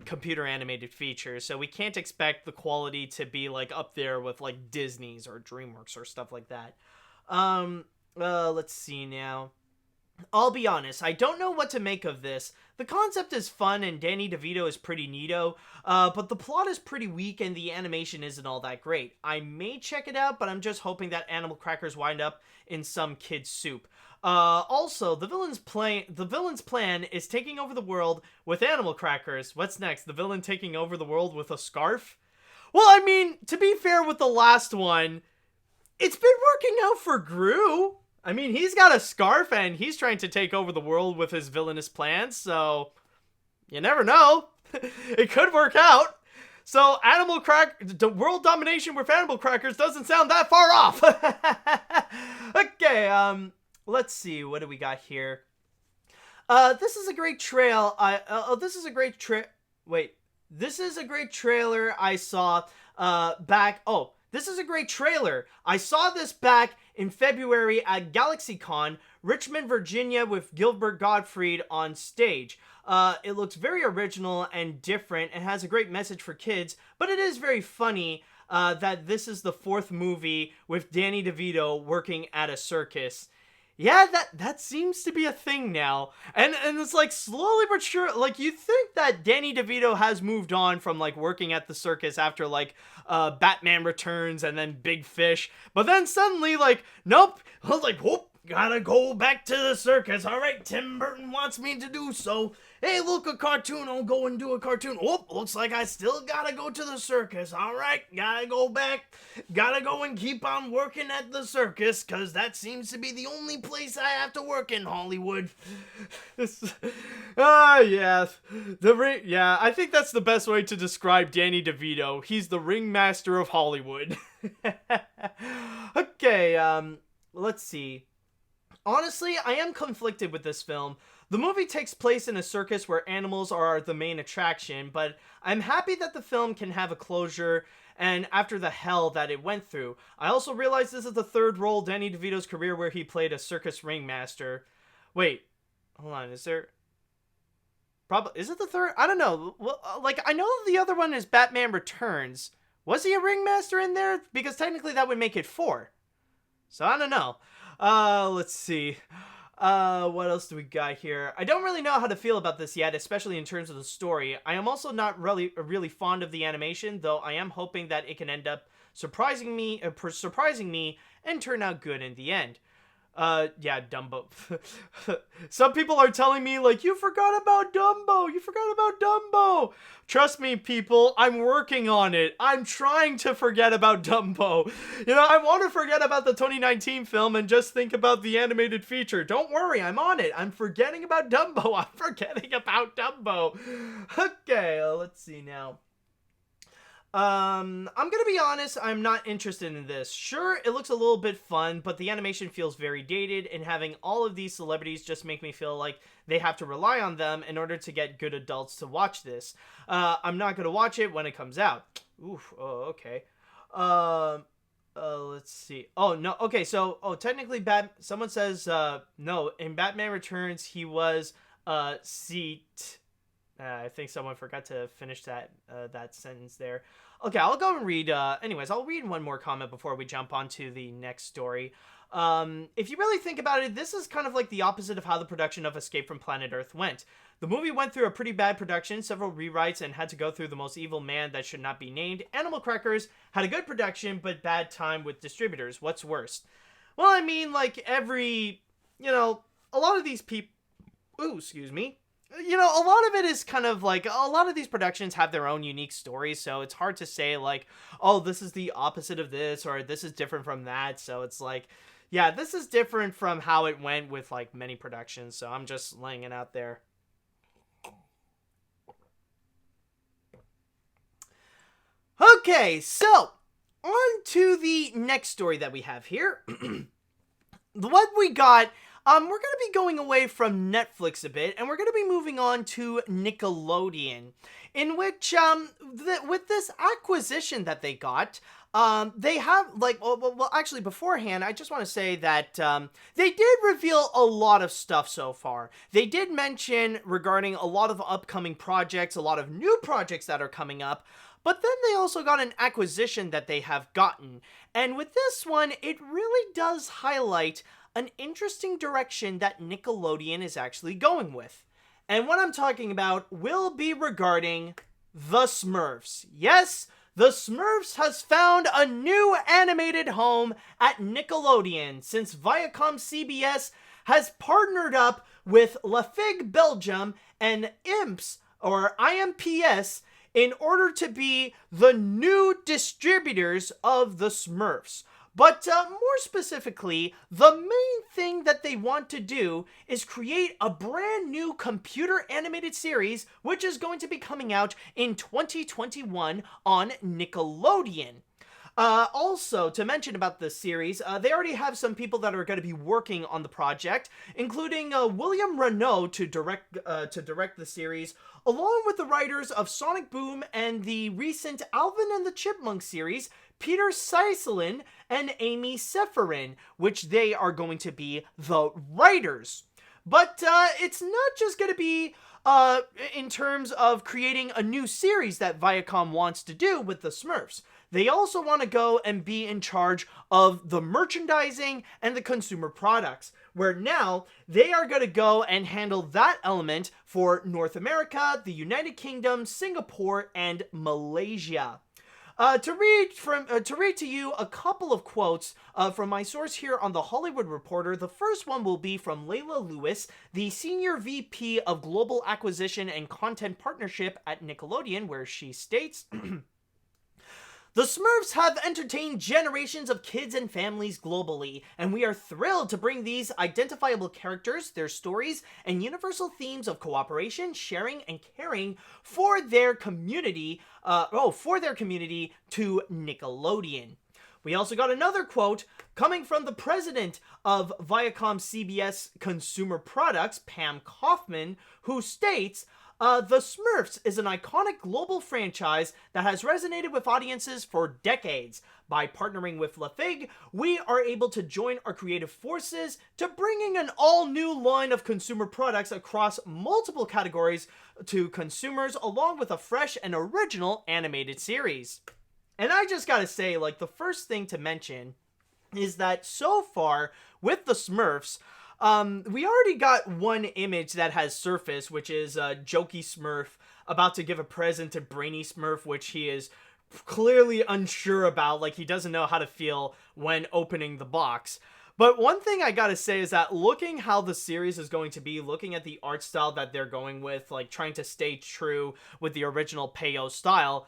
computer animated feature, so we can't expect the quality to be, like, up there with, like, Disney's or DreamWorks or stuff like that. Let's see now. I'll be honest, I don't know what to make of this. The concept is fun and Danny DeVito is pretty neato, but the plot is pretty weak and the animation isn't all that great. I may check it out, but I'm just hoping that Animal Crackers wind up in some kid's soup. Also, the villain's plan is taking over the world with Animal Crackers. What's next? The villain taking over the world with a scarf? Well, I mean, to be fair with the last one, it's been working out for Gru. I mean, he's got a scarf and he's trying to take over the world with his villainous plans, so you never know. It could work out. So the world domination with Animal Crackers doesn't sound that far off. Okay, let's see, what do we got here? This is a great trail. This is a great trailer I saw back. Oh, this is a great trailer. I saw this back in February at GalaxyCon, Richmond, Virginia, with Gilbert Gottfried on stage. It looks very original and different and has a great message for kids, but it is very funny that this is the fourth movie with Danny DeVito working at a circus. Yeah, that seems to be a thing now. And it's like slowly but sure, like you think that Danny DeVito has moved on from like working at the circus after like Batman Returns and then Big Fish. But then suddenly like, nope, I was like, whoop, gotta go back to the circus. All right, Tim Burton wants me to do so. Hey, look, a cartoon, I'll go and do a cartoon. Oh, looks like I still gotta go to the circus. All right, gotta go back. Gotta go and keep on working at the circus, because that seems to be the only place I have to work in Hollywood. Yeah. Yeah, I think that's the best way to describe Danny DeVito. He's the ringmaster of Hollywood. Okay, let's see. Honestly, I am conflicted with this film. The movie takes place in a circus where animals are the main attraction, but I'm happy that the film can have a closure and after the hell that it went through. I also realize this is the third role Danny DeVito's career where he played a circus ringmaster. Wait, hold on, is it the third? I don't know. Well, like, I know the other one is Batman Returns. Was he a ringmaster in there? Because technically that would make it 4. So I don't know. Let's see. What else do we got here? I don't really know how to feel about this yet, especially in terms of the story. I am also not really fond of the animation, though I am hoping that it can end up surprising me and turn out good in the end. Yeah, Dumbo. Some people are telling me, like, you forgot about Dumbo! You forgot about Dumbo! Trust me, people, I'm working on it. I'm trying to forget about Dumbo. You know, I want to forget about the 2019 film and just think about the animated feature. Don't worry, I'm on it. I'm forgetting about Dumbo. I'm forgetting about Dumbo. Okay, let's see now. I'm gonna be honest, I'm not interested in this. Sure, it looks a little bit fun, but the animation feels very dated, and having all of these celebrities just make me feel like they have to rely on them in order to get good adults to watch this. I'm not gonna watch it when it comes out. Oof, oh, okay. Let's see. Oh, no, okay, so, technically, someone says, no, in Batman Returns, he was, seat... I think someone forgot to finish that sentence there. Okay, I'll go and read, anyways, I'll read one more comment before we jump on to the next story. If you really think about it, this is kind of like the opposite of how the production of Escape from Planet Earth went. The movie went through a pretty bad production, several rewrites, and had to go through the most evil man that should not be named. Animal Crackers had a good production, but bad time with distributors. What's worse? Well, I mean, like, every, a lot of these people, ooh, excuse me, a lot of it is kind of like, a lot of these productions have their own unique stories, so it's hard to say, like, oh, this is the opposite of this, or this is different from that, so it's like, yeah, this is different from how it went with, like, many productions, so I'm just laying it out there. Okay, so, on to the next story that we have here. What we got, we're going to be going away from Netflix a bit, and we're going to be moving on to Nickelodeon, in which, with this acquisition that they got, they have, like, well, actually, beforehand, I just want to say that, they did reveal a lot of stuff so far. They did mention regarding a lot of upcoming projects, a lot of new projects that are coming up, but then they also got an acquisition that they have gotten. And with this one, it really does highlight an interesting direction that Nickelodeon is actually going with. And what I'm talking about will be regarding the Smurfs. Yes, the Smurfs has found a new animated home at Nickelodeon since Viacom CBS has partnered up with La Figue Belgium and IMPS, or IMPS, in order to be the new distributors of the Smurfs. But more specifically, the main thing that they want to do is create a brand new computer animated series, which is going to be coming out in 2021 on Nickelodeon. Also, to mention about this series, they already have some people that are going to be working on the project, including William Renault to direct the series, along with the writers of Sonic Boom and the recent Alvin and the Chipmunks series, Peter Seiselin and Amy Seferin, which they are going to be the writers. But it's not just going to be in terms of creating a new series that Viacom wants to do with the Smurfs. They also want to go and be in charge of the merchandising and the consumer products, where now they are going to go and handle that element for North America, the United Kingdom, Singapore, and Malaysia. To read to you a couple of quotes from my source here on The Hollywood Reporter. The first one will be from Layla Lewis, the Senior VP of Global Acquisition and Content Partnership at Nickelodeon, where she states, "The Smurfs have entertained generations of kids and families globally, and we are thrilled to bring these identifiable characters, their stories, and universal themes of cooperation, sharing, and caring for their community, to Nickelodeon." We also got another quote coming from the president of Viacom CBS Consumer Products, Pam Kaufman, who states, "The Smurfs is an iconic global franchise that has resonated with audiences for decades. By partnering with La Figue, we are able to join our creative forces to bringing an all-new line of consumer products across multiple categories to consumers, along with a fresh and original animated series." And I just gotta say, like, the first thing to mention is that so far with the Smurfs, we already got one image that has surfaced, which is Jokey Smurf about to give a present to Brainy Smurf, which he is clearly unsure about, like he doesn't know how to feel when opening the box. But one thing I gotta say is that looking how the series is going to be, looking at the art style that they're going with, like trying to stay true with the original Peyo style,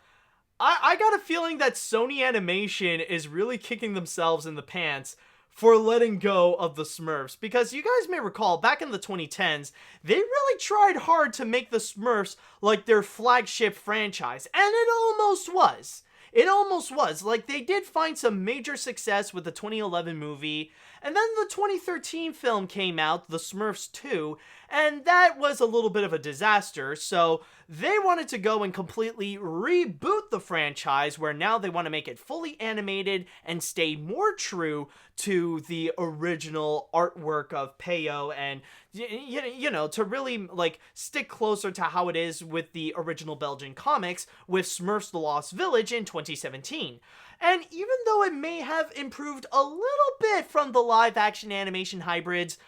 I got a feeling that Sony Animation is really kicking themselves in the pants for letting go of the Smurfs, because you guys may recall back in the 2010s, they really tried hard to make the Smurfs like their flagship franchise, and it almost was. It almost was. Like, they did find some major success with the 2011 movie, and then the 2013 film came out, The Smurfs 2, and that was a little bit of a disaster, so they wanted to go and completely reboot the franchise, where now they want to make it fully animated and stay more true to the original artwork of Peyo, and you know, to really like stick closer to how it is with the original Belgian comics with Smurfs The Lost Village in 2017. And even though it may have improved a little bit from the live action animation hybrids,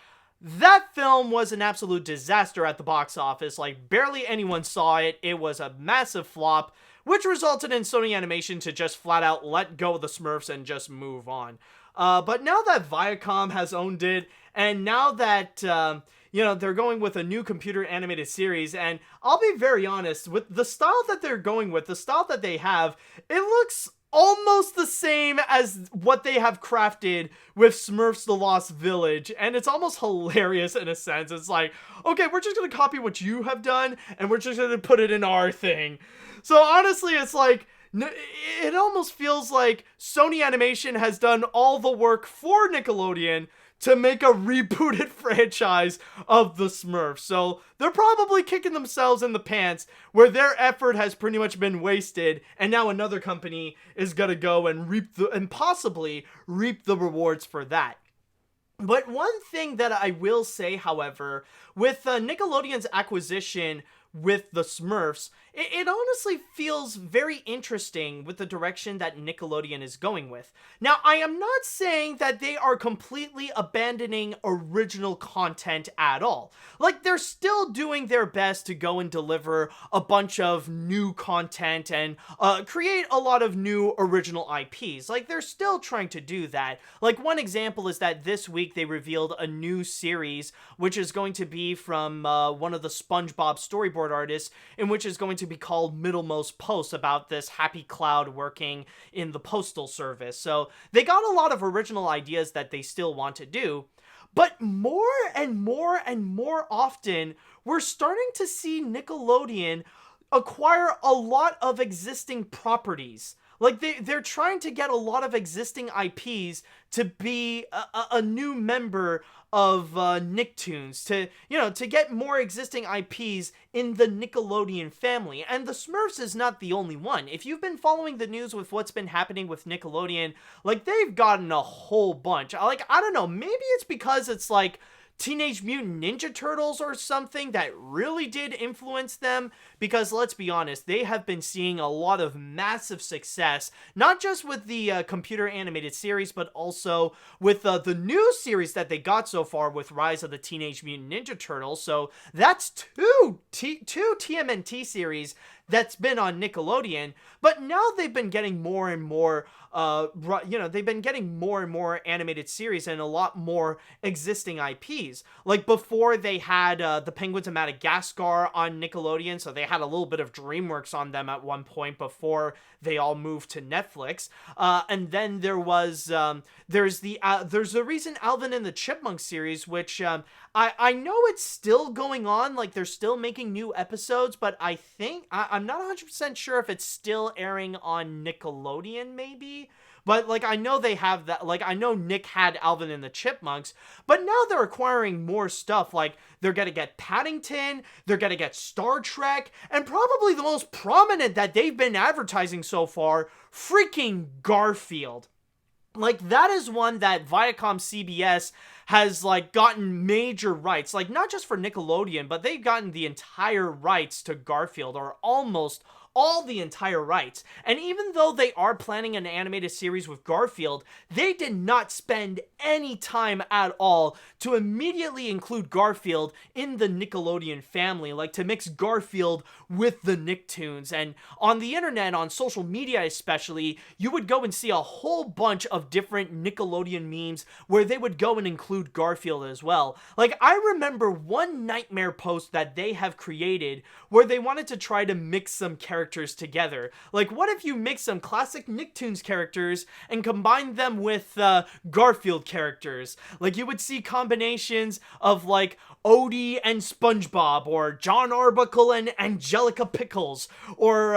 that film was an absolute disaster at the box office. Like, barely anyone saw it. It was a massive flop, which resulted in Sony Animation to just flat out let go of the Smurfs and just move on. But now that Viacom has owned it, and now that, they're going with a new computer animated series, and I'll be very honest, with the style that they're going with, the style that they have, it looks almost the same as what they have crafted with Smurfs The Lost Village, and it's almost hilarious in a sense. It's like, okay, we're just gonna copy what you have done, and we're just gonna put it in our thing. So honestly, it's like, it almost feels like Sony Animation has done all the work for Nickelodeon to make a rebooted franchise of the Smurfs. So they're probably kicking themselves in the pants where their effort has pretty much been wasted, and now another company is gonna go and possibly reap the rewards for that. But one thing that I will say, however, with Nickelodeon's acquisition with the Smurfs, it honestly feels very interesting with the direction that Nickelodeon is going with. Now, I am not saying that they are completely abandoning original content at all. Like, they're still doing their best to go and deliver a bunch of new content and create a lot of new original IPs. Like, they're still trying to do that. Like, one example is that this week they revealed a new series, which is going to be from one of the SpongeBob storyboard artists, in which is going to be called Middlemost Post, about this happy cloud working in the postal service. So they got a lot of original ideas that they still want to do, but more and more and more often, we're starting to see Nickelodeon acquire a lot of existing properties. Like, they're trying to get a lot of existing IPs to be a new member of Nicktoons, to get more existing IPs in the Nickelodeon family. And the Smurfs is not the only one. If you've been following the news with what's been happening with Nickelodeon, like, they've gotten a whole bunch. Like, I don't know, maybe it's because it's like Teenage Mutant Ninja Turtles or something that really did influence them, because let's be honest, they have been seeing a lot of massive success, not just with the computer animated series, but also with the new series that they got so far with Rise of the Teenage Mutant Ninja Turtles. So that's two TMNT series that's been on Nickelodeon, but now they've been getting more and more, they've been getting more and more animated series and a lot more existing IPs. Like, before they had the Penguins of Madagascar on Nickelodeon, so they had a little bit of DreamWorks on them at one point before they all moved to Netflix. And then there was, there's the recent Alvin and the Chipmunks series, which I know it's still going on, like, they're still making new episodes, but I think, I'm not 100% sure if it's still airing on Nickelodeon, maybe? But, like, I know they have that, like, I know Nick had Alvin and the Chipmunks, but now they're acquiring more stuff, like, they're gonna get Paddington, they're gonna get Star Trek, and probably the most prominent that they've been advertising so far, freaking Garfield. Like, that is one that Viacom CBS has, like, gotten major rights, like, not just for Nickelodeon, but they've gotten the entire rights to Garfield, or almost all the entire rights. And even though they are planning an animated series with Garfield, they did not spend any time at all to immediately include Garfield in the Nickelodeon family, like to mix Garfield with the Nicktoons. And on the internet, on social media especially, you would go and see a whole bunch of different Nickelodeon memes where they would go and include Garfield as well. Like, I remember one nightmare post that they have created where they wanted to try to mix some characters together. Like, what if you mix some classic Nicktoons characters and combine them with Garfield characters? Like, you would see combinations of, like, Odie and SpongeBob, or John Arbuckle and Angelica Pickles, or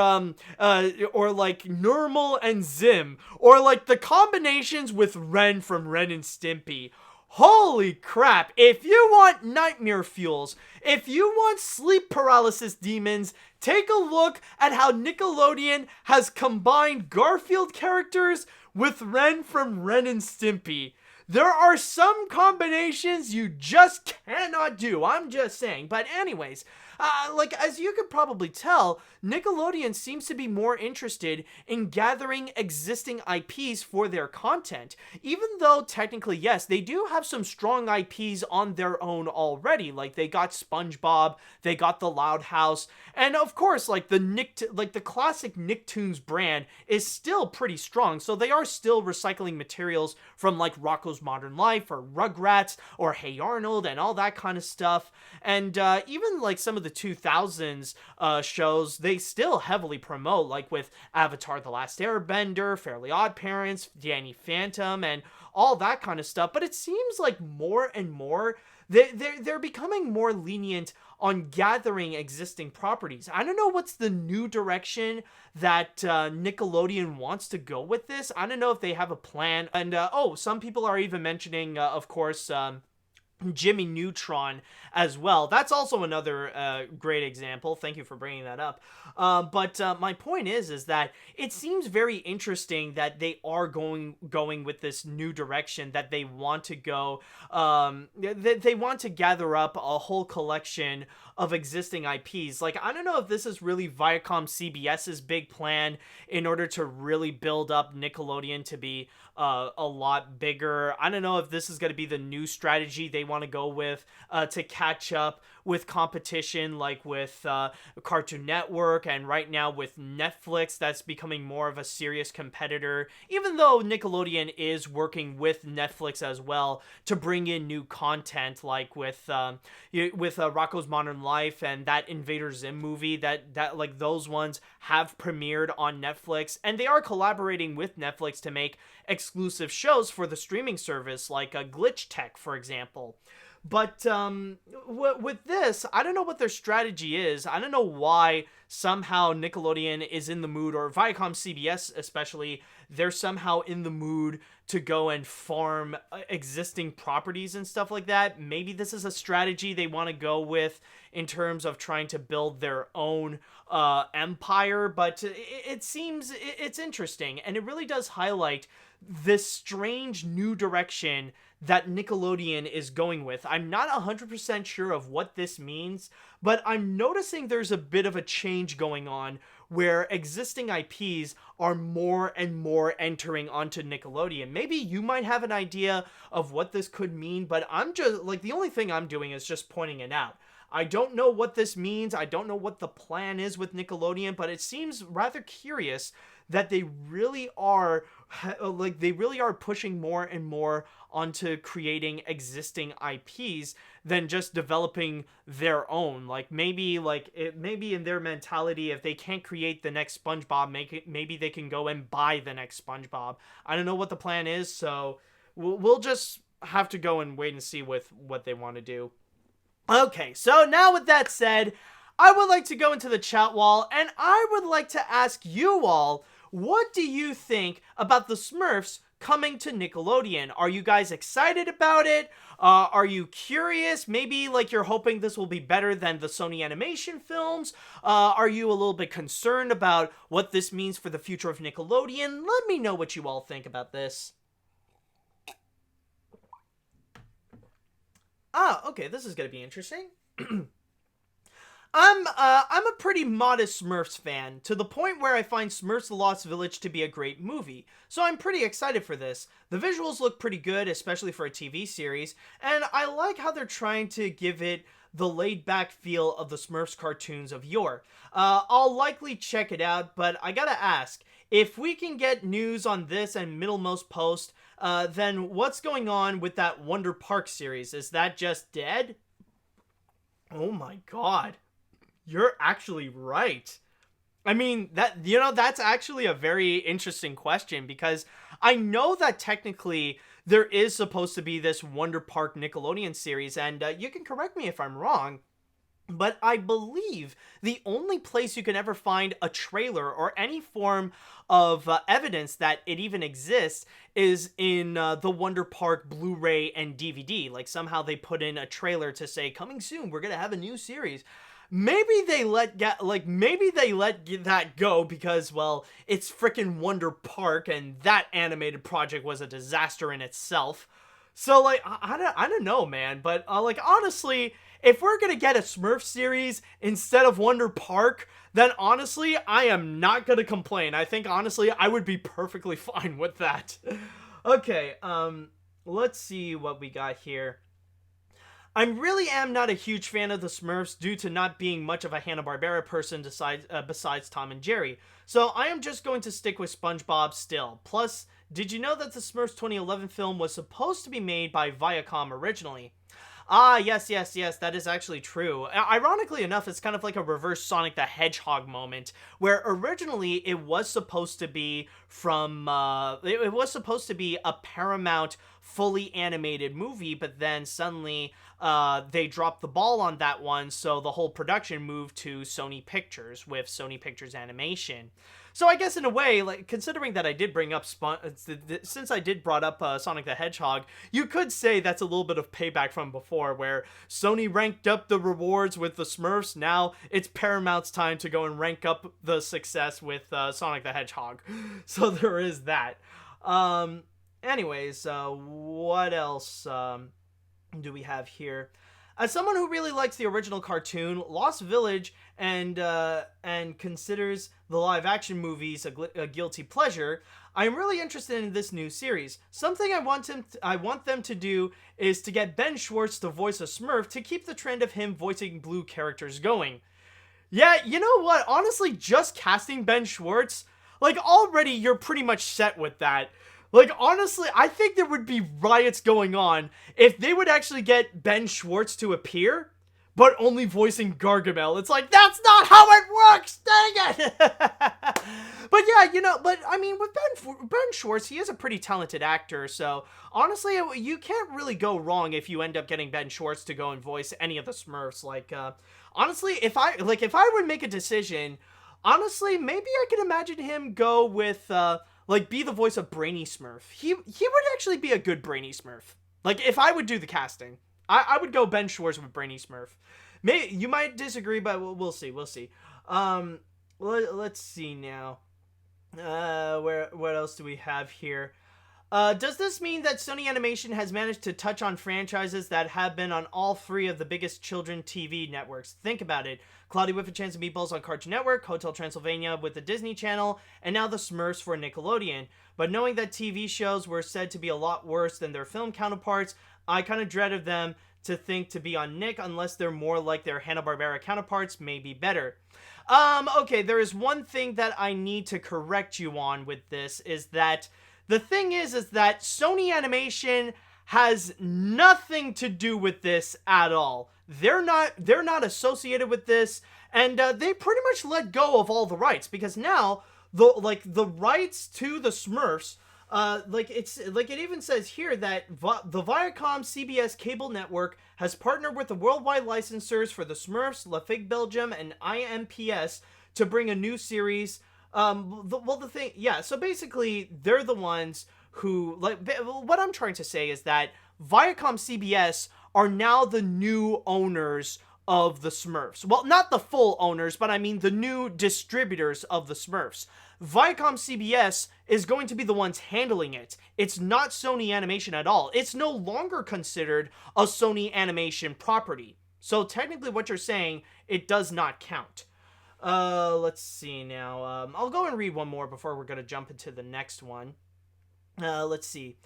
like Normal and Zim, or like the combinations with Ren from Ren and Stimpy. Holy crap, if you want nightmare fuels, if you want sleep paralysis demons, take a look at how Nickelodeon has combined Garfield characters with Ren from Ren and Stimpy. There are some combinations you just cannot do, I'm just saying. But anyways, Like, as you could probably tell, Nickelodeon seems to be more interested in gathering existing IPs for their content. Even though, technically, yes, they do have some strong IPs on their own already. Like, they got SpongeBob, they got The Loud House, and of course, like, the classic Nicktoons brand is still pretty strong, so they are still recycling materials from, like, Rocko's Modern Life, or Rugrats, or Hey Arnold, and all that kind of stuff. And even like some of the 2000s shows, they still heavily promote, like with Avatar The Last Airbender, Fairly Odd Parents, Danny Phantom, and all that kind of stuff. But it seems like more and more they're becoming more lenient on gathering existing properties. I don't know what's the new direction that Nickelodeon wants to go with this. I don't know if they have a plan. And some people are even mentioning, of course, Jimmy Neutron as well. That's also another great example. Thank you for bringing that up. But my point is that it seems very interesting that they are going with this new direction, that they want to go. They want to gather up a whole collection of existing IPs. Like, I don't know if this is really Viacom CBS's big plan in order to really build up Nickelodeon to be a lot bigger. I don't know if this is going to be the new strategy they want to go with to catch up with competition, like with Cartoon Network, and right now with Netflix, that's becoming more of a serious competitor, even though Nickelodeon is working with Netflix as well to bring in new content, like with Rocko's Modern Life and that Invader Zim movie, that like those ones have premiered on Netflix, and they are collaborating with Netflix to make exclusive shows for the streaming service, like Glitch Tech, for example. But with this, I don't know what their strategy is. I don't know why somehow Nickelodeon is in the mood, or Viacom CBS especially, they're somehow in the mood to go and farm existing properties and stuff like that. Maybe this is a strategy they want to go with in terms of trying to build their own empire, but it seems it's interesting, and it really does highlight this strange new direction that Nickelodeon is going with. I'm not 100% sure of what this means, but I'm noticing there's a bit of a change going on where existing IPs are more and more entering onto Nickelodeon. Maybe you might have an idea of what this could mean, but I'm just, like, the only thing I'm doing is just pointing it out. I don't know what this means. I don't know what the plan is with Nickelodeon, but it seems rather curious that they really are pushing more and more onto creating existing IPs than just developing their own. Like, maybe in their mentality, if they can't create the next SpongeBob, maybe they can go and buy the next SpongeBob. I don't know what the plan is, so we'll just have to go and wait and see with what they want to do. Okay, so now with that said, I would like to go into the chat wall, and I would like to ask you all, what do you think about the Smurfs coming to Nickelodeon? Are you guys excited about it? Are you curious? Maybe like you're hoping this will be better than the Sony animation films? Are you a little bit concerned about what this means for the future of Nickelodeon? Let me know what you all think about this. Okay, this is gonna be interesting. I'm a pretty modest Smurfs fan, to the point where I find Smurfs The Lost Village to be a great movie, so I'm pretty excited for this. The visuals look pretty good, especially for a TV series, and I like how they're trying to give it the laid-back feel of the Smurfs cartoons of yore. I'll likely check it out, but I gotta ask, if we can get news on this and Middlemost Post, then what's going on with that Wonder Park series? Is that just dead? Oh my god. You're actually right. I mean, that's actually a very interesting question, because I know that technically there is supposed to be this Wonder Park Nickelodeon series, and you can correct me if I'm wrong, but I believe the only place you can ever find a trailer or any form of evidence that it even exists is in the Wonder Park Blu-ray and DVD. Like, somehow they put in a trailer to say, coming soon, we're gonna have a new series. Maybe they let that go because, well, it's frickin' Wonder Park, and that animated project was a disaster in itself. So, like, I don't know, man, but, like, honestly, if we're gonna get a Smurf series instead of Wonder Park, then honestly, I am not gonna complain. I think honestly, I would be perfectly fine with that. Okay, let's see what we got here. I really am not a huge fan of the Smurfs due to not being much of a Hanna-Barbera person besides Tom and Jerry. So I am just going to stick with SpongeBob still. Plus, did you know that the Smurfs 2011 film was supposed to be made by Viacom originally? Ah, yes, that is actually true. Ironically enough, it's kind of like a reverse Sonic the Hedgehog moment, where originally it was supposed to be from, it was supposed to be a Paramount fully animated movie, but then suddenly they dropped the ball on that one, so the whole production moved to Sony Pictures with Sony Pictures Animation. So I guess in a way, like, considering that I did bring up since I did brought up Sonic the Hedgehog, you could say that's a little bit of payback from before, where Sony ranked up the rewards with the Smurfs. Now it's Paramount's time to go and rank up the success with Sonic the Hedgehog. So there is that. Anyways, what else do we have here? As someone who really likes the original cartoon, Lost Village, and considers the live-action movies a guilty pleasure, I am really interested in this new series. Something I want them to do is to get Ben Schwartz to voice a Smurf to keep the trend of him voicing blue characters going. Yeah, you know what? Honestly, just casting Ben Schwartz, like, already you're pretty much set with that. Like, honestly, I think there would be riots going on if they would actually get Ben Schwartz to appear, but only voicing Gargamel. It's like, that's not how it works, dang it! But yeah, you know, but I mean, with Ben Schwartz, he is a pretty talented actor, so honestly, you can't really go wrong if you end up getting Ben Schwartz to go and voice any of the Smurfs. Like, honestly, if I would make a decision, honestly, maybe I could imagine him go with, like, be the voice of Brainy Smurf. He would actually be a good Brainy Smurf. Like, if I would do the casting, I would go Ben Schwartz with Brainy Smurf. Maybe you might disagree, but we'll see. Let's see now. What else do we have here? Does this mean that Sony Animation has managed to touch on franchises that have been on all three of the biggest children TV networks? Think about it. Cloudy with a Chance of Meatballs on Cartoon Network, Hotel Transylvania with the Disney Channel, and now the Smurfs for Nickelodeon. But knowing that TV shows were said to be a lot worse than their film counterparts, I kind of dreaded them to think to be on Nick unless they're more like their Hanna-Barbera counterparts, maybe better. Okay, there is one thing that I need to correct you on with this, is that the thing is that Sony Animation has nothing to do with this at all. They're not associated with this, and they pretty much let go of all the rights, because now the rights to the Smurfs, it even says here that the Viacom CBS cable network has partnered with the worldwide licensors for the Smurfs, La Fig Belgium, and IMPS to bring a new series. So basically, they're the ones who, like, what I'm trying to say is that Viacom CBS are now the new owners of the Smurfs. Well, not the full owners, but I mean the new distributors of the Smurfs. Viacom CBS is going to be the ones handling it. It's not Sony Animation at all. It's no longer considered a Sony Animation property. So technically what you're saying, it does not count. Let's see now. I'll go and read one more before we're going to jump into the next one. Let's see.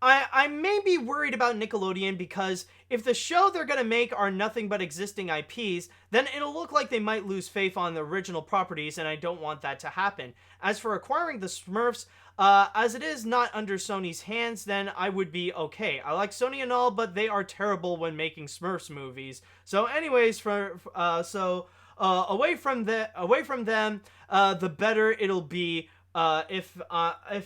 I may be worried about Nickelodeon because if the show they're going to make are nothing but existing IPs, then it'll look like they might lose faith on the original properties, and I don't want that to happen. As for acquiring the Smurfs, as it is not under Sony's hands, then I would be okay. I like Sony and all, but they are terrible when making Smurfs movies. So anyways, away from them, the better it'll be, if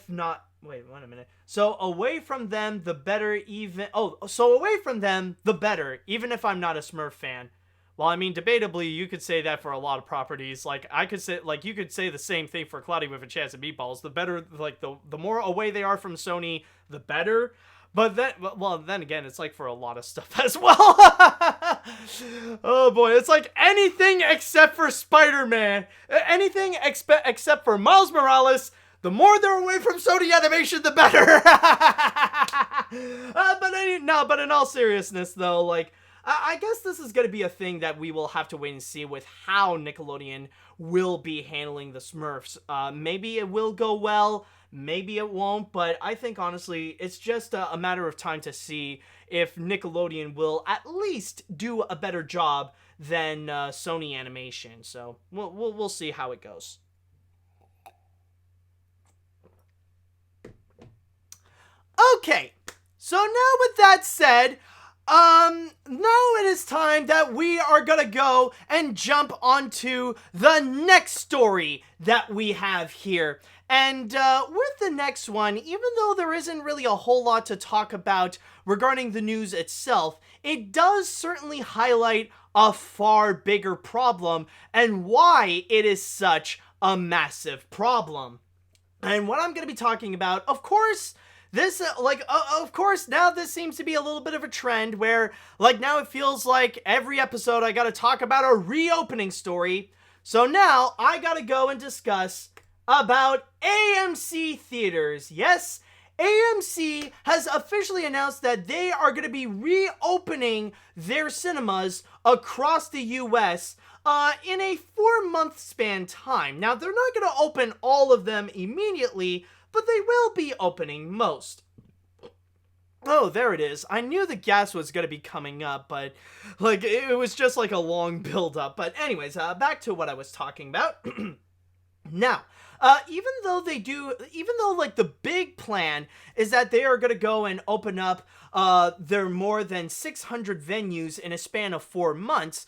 not... Wait, wait a minute. So away from them, the better even... away from them, the better, even if I'm not a Smurf fan. Well, I mean, debatably, you could say that for a lot of properties. Like, you could say the same thing for Cloudy with a Chance of Meatballs. The better, like, the more away they are from Sony, the better. But then, well, then again, it's like for a lot of stuff as well. Oh boy, it's like anything except for Spider-Man. Anything except for Miles Morales. The more they're away from Sony Animation, the better. But in all seriousness, though, like, I guess this is going to be a thing that we will have to wait and see with how Nickelodeon will be handling the Smurfs. Maybe it will go well, maybe it won't, but I think honestly it's just a matter of time to see if Nickelodeon will at least do a better job than Sony Animation. So we'll see how it goes. Okay, so now with that said, now it is time that we are gonna go and jump onto the next story that we have here. And with the next one, even though there isn't really a whole lot to talk about regarding the news itself, it does certainly highlight a far bigger problem and why it is such a massive problem. And what I'm gonna be talking about, of course, this, of course, now this seems to be a little bit of a trend where, now it feels like every episode I gotta talk about a reopening story. So now I gotta go and discuss about AMC Theatres. Yes, AMC has officially announced that they are gonna be reopening their cinemas across the US in a 4-month span time. Now, they're not gonna open all of them immediately, but they will be opening most. Oh, there it is. I knew the gas was going to be coming up, but, it was just, a long build-up. But anyways, back to what I was talking about. Now, even though, the big plan is that they are going to go and open up their more than 600 venues in a span of 4 months,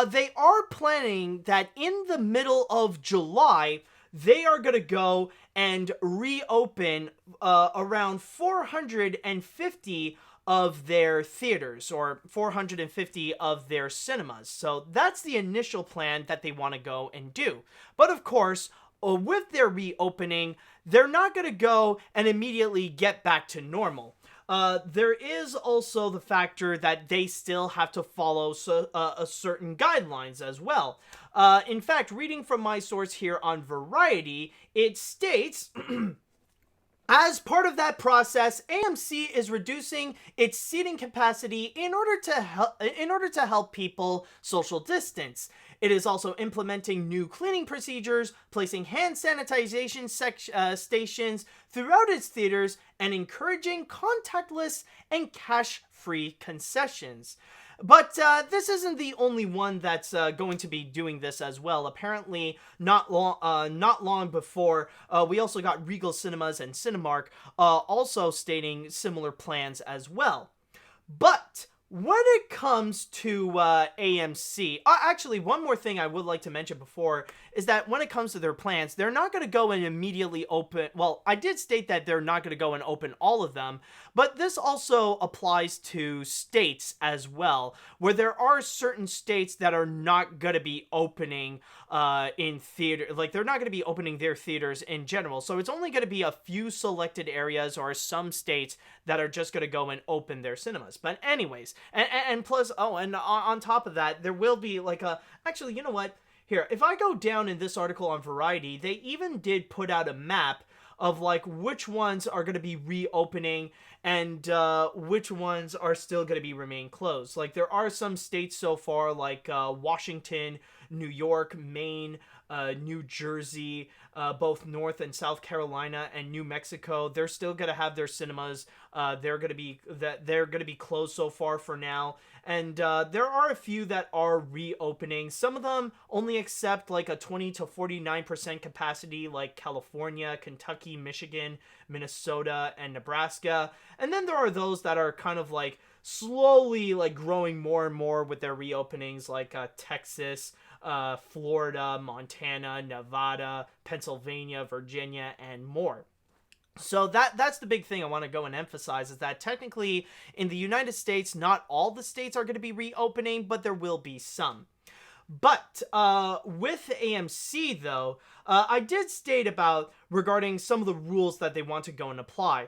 they are planning that in the middle of July, they are going to go and reopen around 450 of their theaters, or 450 of their cinemas. So that's the initial plan that they want to go and do. But of course, with their reopening, they're not going to go and immediately get back to normal. There is also the factor that they still have to follow a certain guidelines as well. In fact, reading from my source here on Variety, it states, as part of that process, AMC is reducing its seating capacity in order to help people social distance. It is also implementing new cleaning procedures, placing hand sanitization stations throughout its theaters, and encouraging contactless and cash-free concessions. But this isn't the only one that's going to be doing this as well. Apparently, not long before, we also got Regal Cinemas and Cinemark also stating similar plans as well. But when it comes to AMC, actually, one more thing I would like to mention before is that when it comes to their plans, they're not going to go and immediately open. Well, I did state that they're not going to go and open all of them, but this also applies to states as well, where there are certain states that are not going to be opening in theater. They're not going to be opening their theaters in general. So it's only going to be a few selected areas or some states that are just going to go and open their cinemas. But anyways, and plus, and on top of that, there will be actually, you know what? Here, if I go down in this article on Variety, they even did put out a map of which ones are going to be reopening and which ones are still going to be remain closed. There are some states so far Washington, New York, Maine, New Jersey, both North and South Carolina, and New Mexico. They're still going to have their cinemas. They're going to be closed so far for now. And there are a few that are reopening. Some of them only accept a 20 to 49% capacity, like California, Kentucky, Michigan, Minnesota, and Nebraska. And then there are those that are kind of slowly growing more and more with their reopenings, like Texas, Florida, Montana, Nevada, Pennsylvania, Virginia, and more. So that's the big thing I want to go and emphasize, is that technically in the United States, not all the states are going to be reopening, but there will be some. But with AMC, though, I did state about regarding some of the rules that they want to go and apply.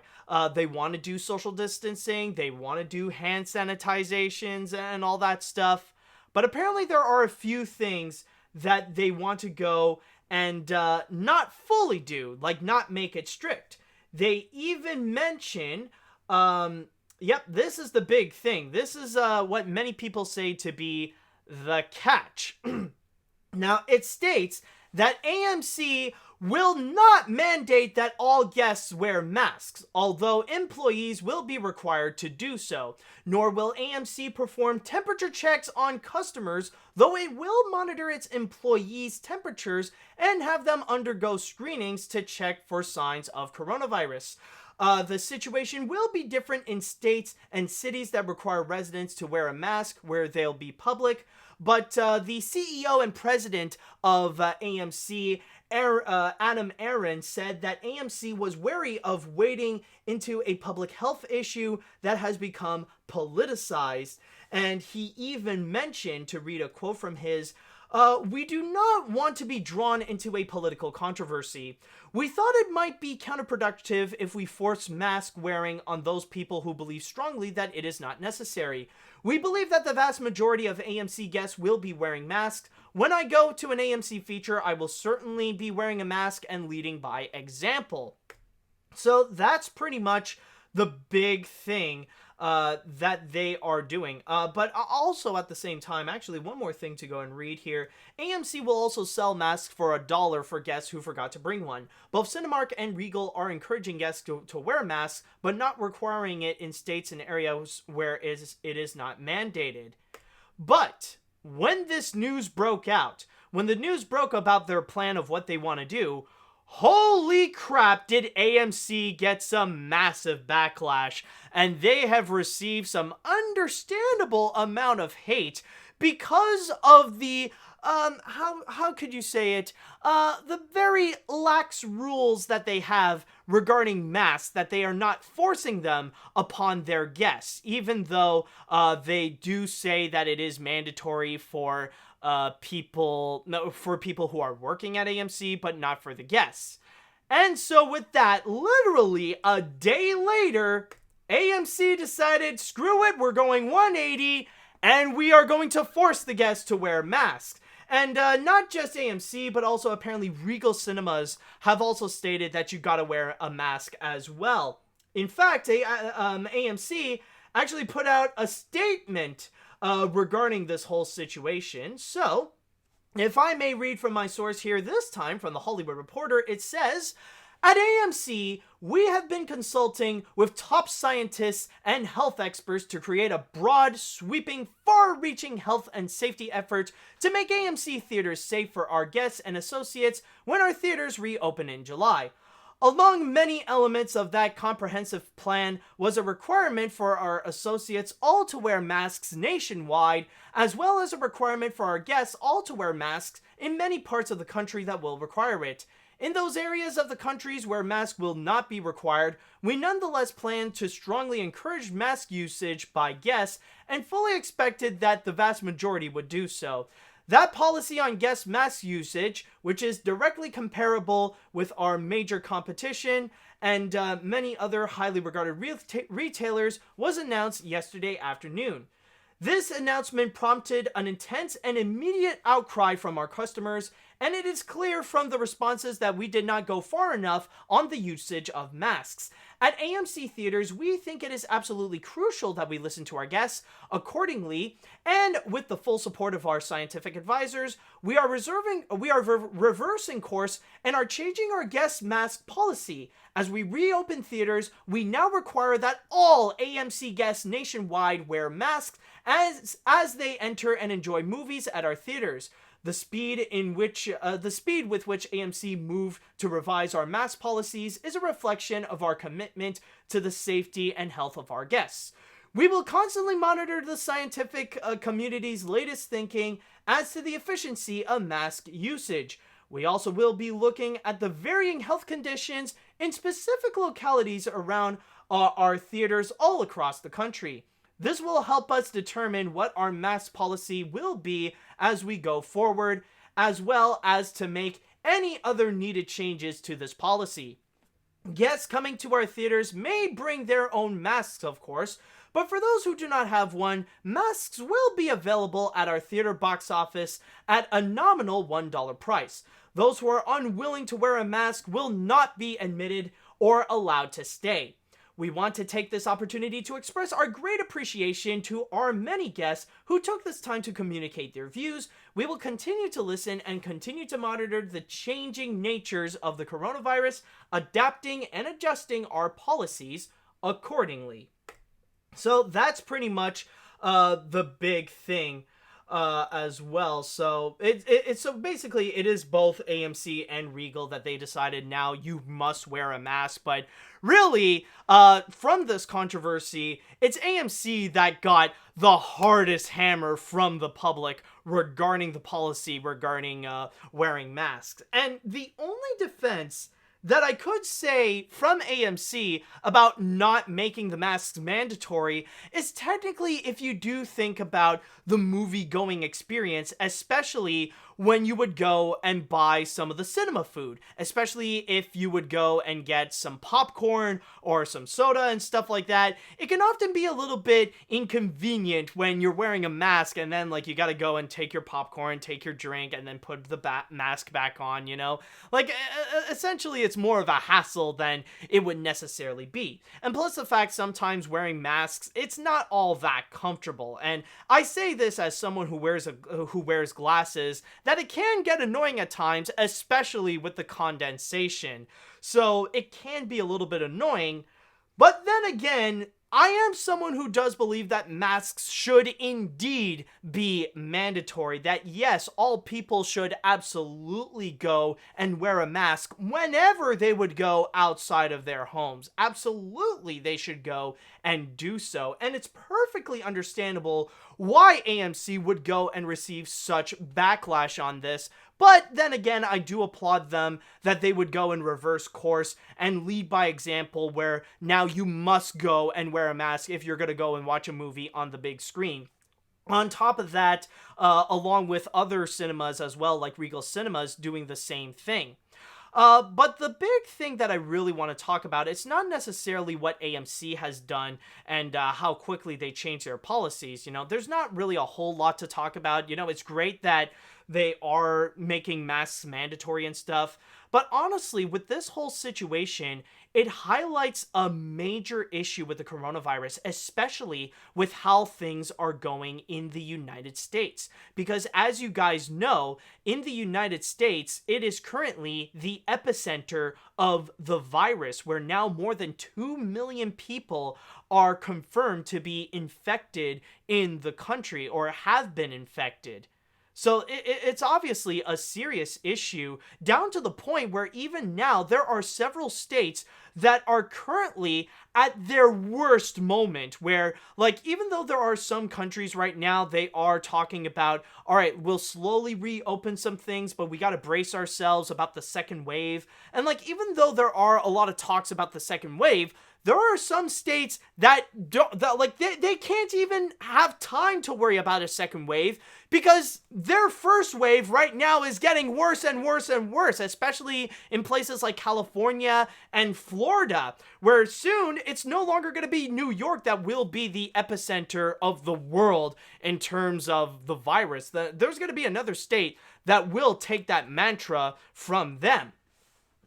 They want to do social distancing, they want to do hand sanitizations and all that stuff. But apparently there are a few things that they want to go and not fully do, not make it strict. They even mention Yep, this is the big thing. This is what many people say to be the catch. Now, it states that AMC will not mandate that all guests wear masks, although employees will be required to do so. Nor will AMC perform temperature checks on customers, though it will monitor its employees' temperatures and have them undergo screenings to check for signs of coronavirus. The situation will be different in states and cities that require residents to wear a mask where they'll be public, but the CEO and president of AMC, Adam Aaron, said that AMC was wary of wading into a public health issue that has become politicized, and he even mentioned, to read a quote from his, "We do not want to be drawn into a political controversy. We thought it might be counterproductive if we force mask wearing on those people who believe strongly that it is not necessary. We believe that the vast majority of AMC guests will be wearing masks. When I go to an AMC feature, I will certainly be wearing a mask and leading by example." So that's pretty much the big thing that they are doing. But also at the same time, actually one more thing to go and read here. AMC will also sell masks for $1 for guests who forgot to bring one. Both Cinemark and Regal are encouraging guests to wear masks, but not requiring it in states and areas where it is not mandated. But when this news broke out, when the news broke about their plan of what they want to do, holy crap, did AMC get some massive backlash, and they have received some understandable amount of hate because of the, how could you say it, the very lax rules that they have regarding masks, that they are not forcing them upon their guests, even though they do say that it is mandatory for people who are working at AMC, but not for the guests. And so with that, literally a day later, AMC decided, screw it, we're going 180, and we are going to force the guests to wear masks. And not just AMC, but also apparently Regal Cinemas have also stated that you gotta wear a mask as well. In fact, AMC actually put out a statement regarding this whole situation. So, if I may read from my source here, this time from the Hollywood Reporter, it says, "At AMC, we have been consulting with top scientists and health experts to create a broad, sweeping, far-reaching health and safety effort to make AMC theaters safe for our guests and associates when our theaters reopen in July. Among many elements of that comprehensive plan was a requirement for our associates all to wear masks nationwide, as well as a requirement for our guests all to wear masks in many parts of the country that will require it. In those areas of the countries where masks will not be required, we nonetheless plan to strongly encourage mask usage by guests and fully expected that the vast majority would do so. That policy on guest mask usage, which is directly comparable with our major competition and many other highly regarded retailers, was announced yesterday afternoon. This announcement prompted an intense and immediate outcry from our customers, and it is clear from the responses that we did not go far enough on the usage of masks. At AMC Theaters, we think it is absolutely crucial that we listen to our guests. Accordingly, and with the full support of our scientific advisors, we are reversing course and are changing our guest mask policy. As we reopen theaters, we now require that all AMC guests nationwide wear masks as they enter and enjoy movies at our theaters. The speed with which AMC moved to revise our mask policies is a reflection of our commitment to the safety and health of our guests. We will constantly monitor the scientific community's latest thinking as to the efficiency of mask usage. We also will be looking at the varying health conditions in specific localities around our theaters all across the country. This will help us determine what our mask policy will be as we go forward, as well as to make any other needed changes to this policy. Guests coming to our theaters may bring their own masks, of course, but for those who do not have one, masks will be available at our theater box office at a nominal $1 price. Those who are unwilling to wear a mask will not be admitted or allowed to stay. We want to take this opportunity to express our great appreciation to our many guests who took this time to communicate their views. We will continue to listen and continue to monitor the changing natures of the coronavirus, adapting and adjusting our policies accordingly. So that's pretty much the big thing as well. So so basically it is both AMC and Regal that they decided now you must wear a mask. But really, from this controversy, it's AMC that got the hardest hammer from the public regarding the policy regarding wearing masks. And the only defense that I could say from AMC about not making the masks mandatory is technically if you do think about the movie-going experience, especially when you would go and buy some of the cinema food, especially if you would go and get some popcorn or some soda and stuff like that. It can often be a little bit inconvenient when you're wearing a mask and then like you gotta go and take your popcorn, take your drink, and then put the mask back on, you know? Like, essentially it's more of a hassle than it would necessarily be. And plus the fact sometimes wearing masks, it's not all that comfortable. And I say this as someone who wears glasses, that it can get annoying at times, especially with the condensation. So it can be a little bit annoying, but then again, I am someone who does believe that masks should indeed be mandatory. That yes, all people should absolutely go and wear a mask whenever they would go outside of their homes. Absolutely, they should go and do so. And it's perfectly understandable why AMC would go and receive such backlash on this. But then again, I do applaud them that they would go in reverse course and lead by example, where now you must go and wear a mask if you're going to go and watch a movie on the big screen. On top of that, along with other cinemas as well, like Regal Cinemas, doing the same thing. But the big thing that I really want to talk about, it's not necessarily what AMC has done and how quickly they change their policies. You know, there's not really a whole lot to talk about. You know, it's great that they are making masks mandatory and stuff. But honestly, with this whole situation, it highlights a major issue with the coronavirus, especially with how things are going in the United States. Because as you guys know, in the United States, it is currently the epicenter of the virus, where now more than 2 million people are confirmed to be infected in the country or have been infected. So it's obviously a serious issue, down to the point where even now there are several states that are currently at their worst moment, where, like, even though there are some countries right now, they are talking about, all right, we'll slowly reopen some things, but we got to brace ourselves about the second wave. And like, even though there are a lot of talks about the second wave, there are some states that don't, they can't even have time to worry about a second wave, because their first wave right now is getting worse and worse and worse, especially in places like California and Florida, where soon it's no longer going to be New York that will be the epicenter of the world in terms of the virus. There's going to be another state that will take that mantra from them.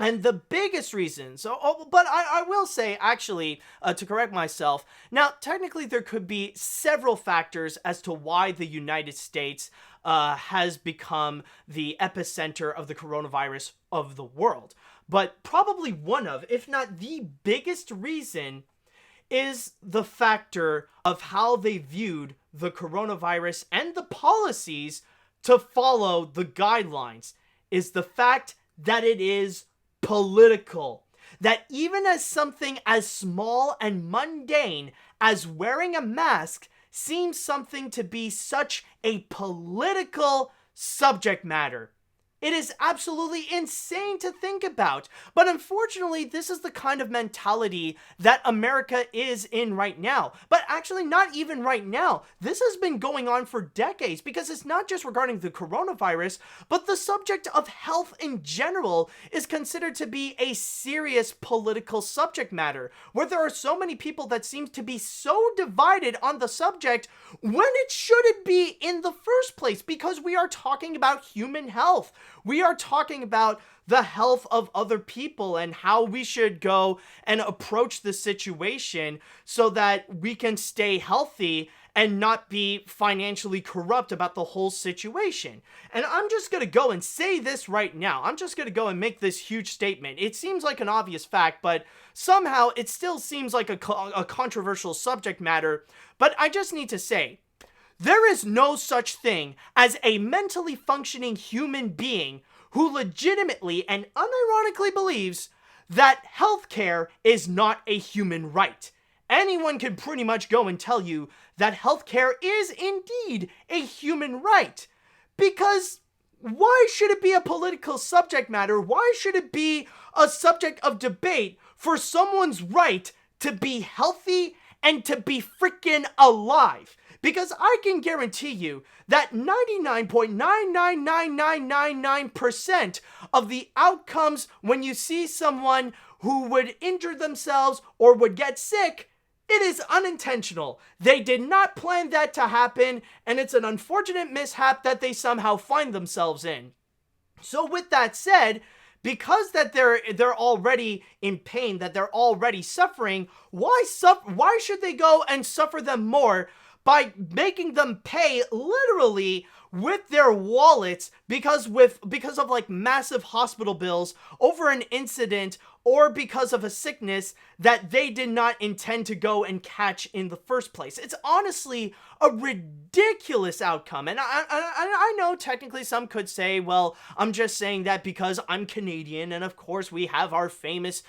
And the biggest reason, but I will say, actually, to correct myself, now, technically there could be several factors as to why the United States has become the epicenter of the coronavirus of the world. But probably one of, if not the biggest reason, is the factor of how they viewed the coronavirus and the policies to follow the guidelines, is the fact that it is political. That even as something as small and mundane as wearing a mask seems something to be such a political subject matter. It is absolutely insane to think about. But unfortunately, this is the kind of mentality that America is in right now. But actually, not even right now. This has been going on for decades, because it's not just regarding the coronavirus, but the subject of health in general is considered to be a serious political subject matter, where there are so many people that seem to be so divided on the subject when it shouldn't be in the first place, because we are talking about human health. We are talking about the health of other people and how we should go and approach the situation so that we can stay healthy and not be financially corrupt about the whole situation. And I'm just going to go and say this right now. I'm just going to go and make this huge statement. It seems like an obvious fact, but somehow it still seems like a controversial subject matter. But I just need to say, there is no such thing as a mentally functioning human being who legitimately and unironically believes that healthcare is not a human right. Anyone can pretty much go and tell you that healthcare is indeed a human right. Because why should it be a political subject matter? Why should it be a subject of debate for someone's right to be healthy and to be freaking alive? Because I can guarantee you that 99.999999% of the outcomes when you see someone who would injure themselves or would get sick, it is unintentional. They did not plan that to happen, and it's an unfortunate mishap that they somehow find themselves in. So with that said, because that they're already in pain, that they're already suffering, why should they go and suffer them more by making them pay literally with their wallets because of like massive hospital bills over an incident or because of a sickness that they did not intend to go and catch in the first place? It's honestly a ridiculous outcome. And I know technically some could say, well, I'm just saying that because I'm Canadian and of course we have our famous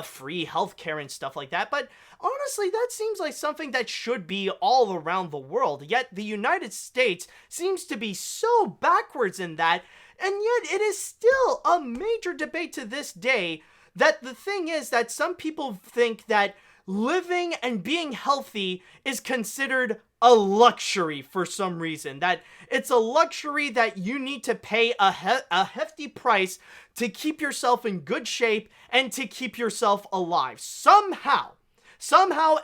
free healthcare and stuff like that. But honestly, that seems like something that should be all around the world. Yet the United States seems to be so backwards in that, and yet it is still a major debate to this day. That the thing is that some people think that living and being healthy is considered a luxury for some reason. That it's a luxury that you need to pay a hefty price to keep yourself in good shape and to keep yourself alive. Somehow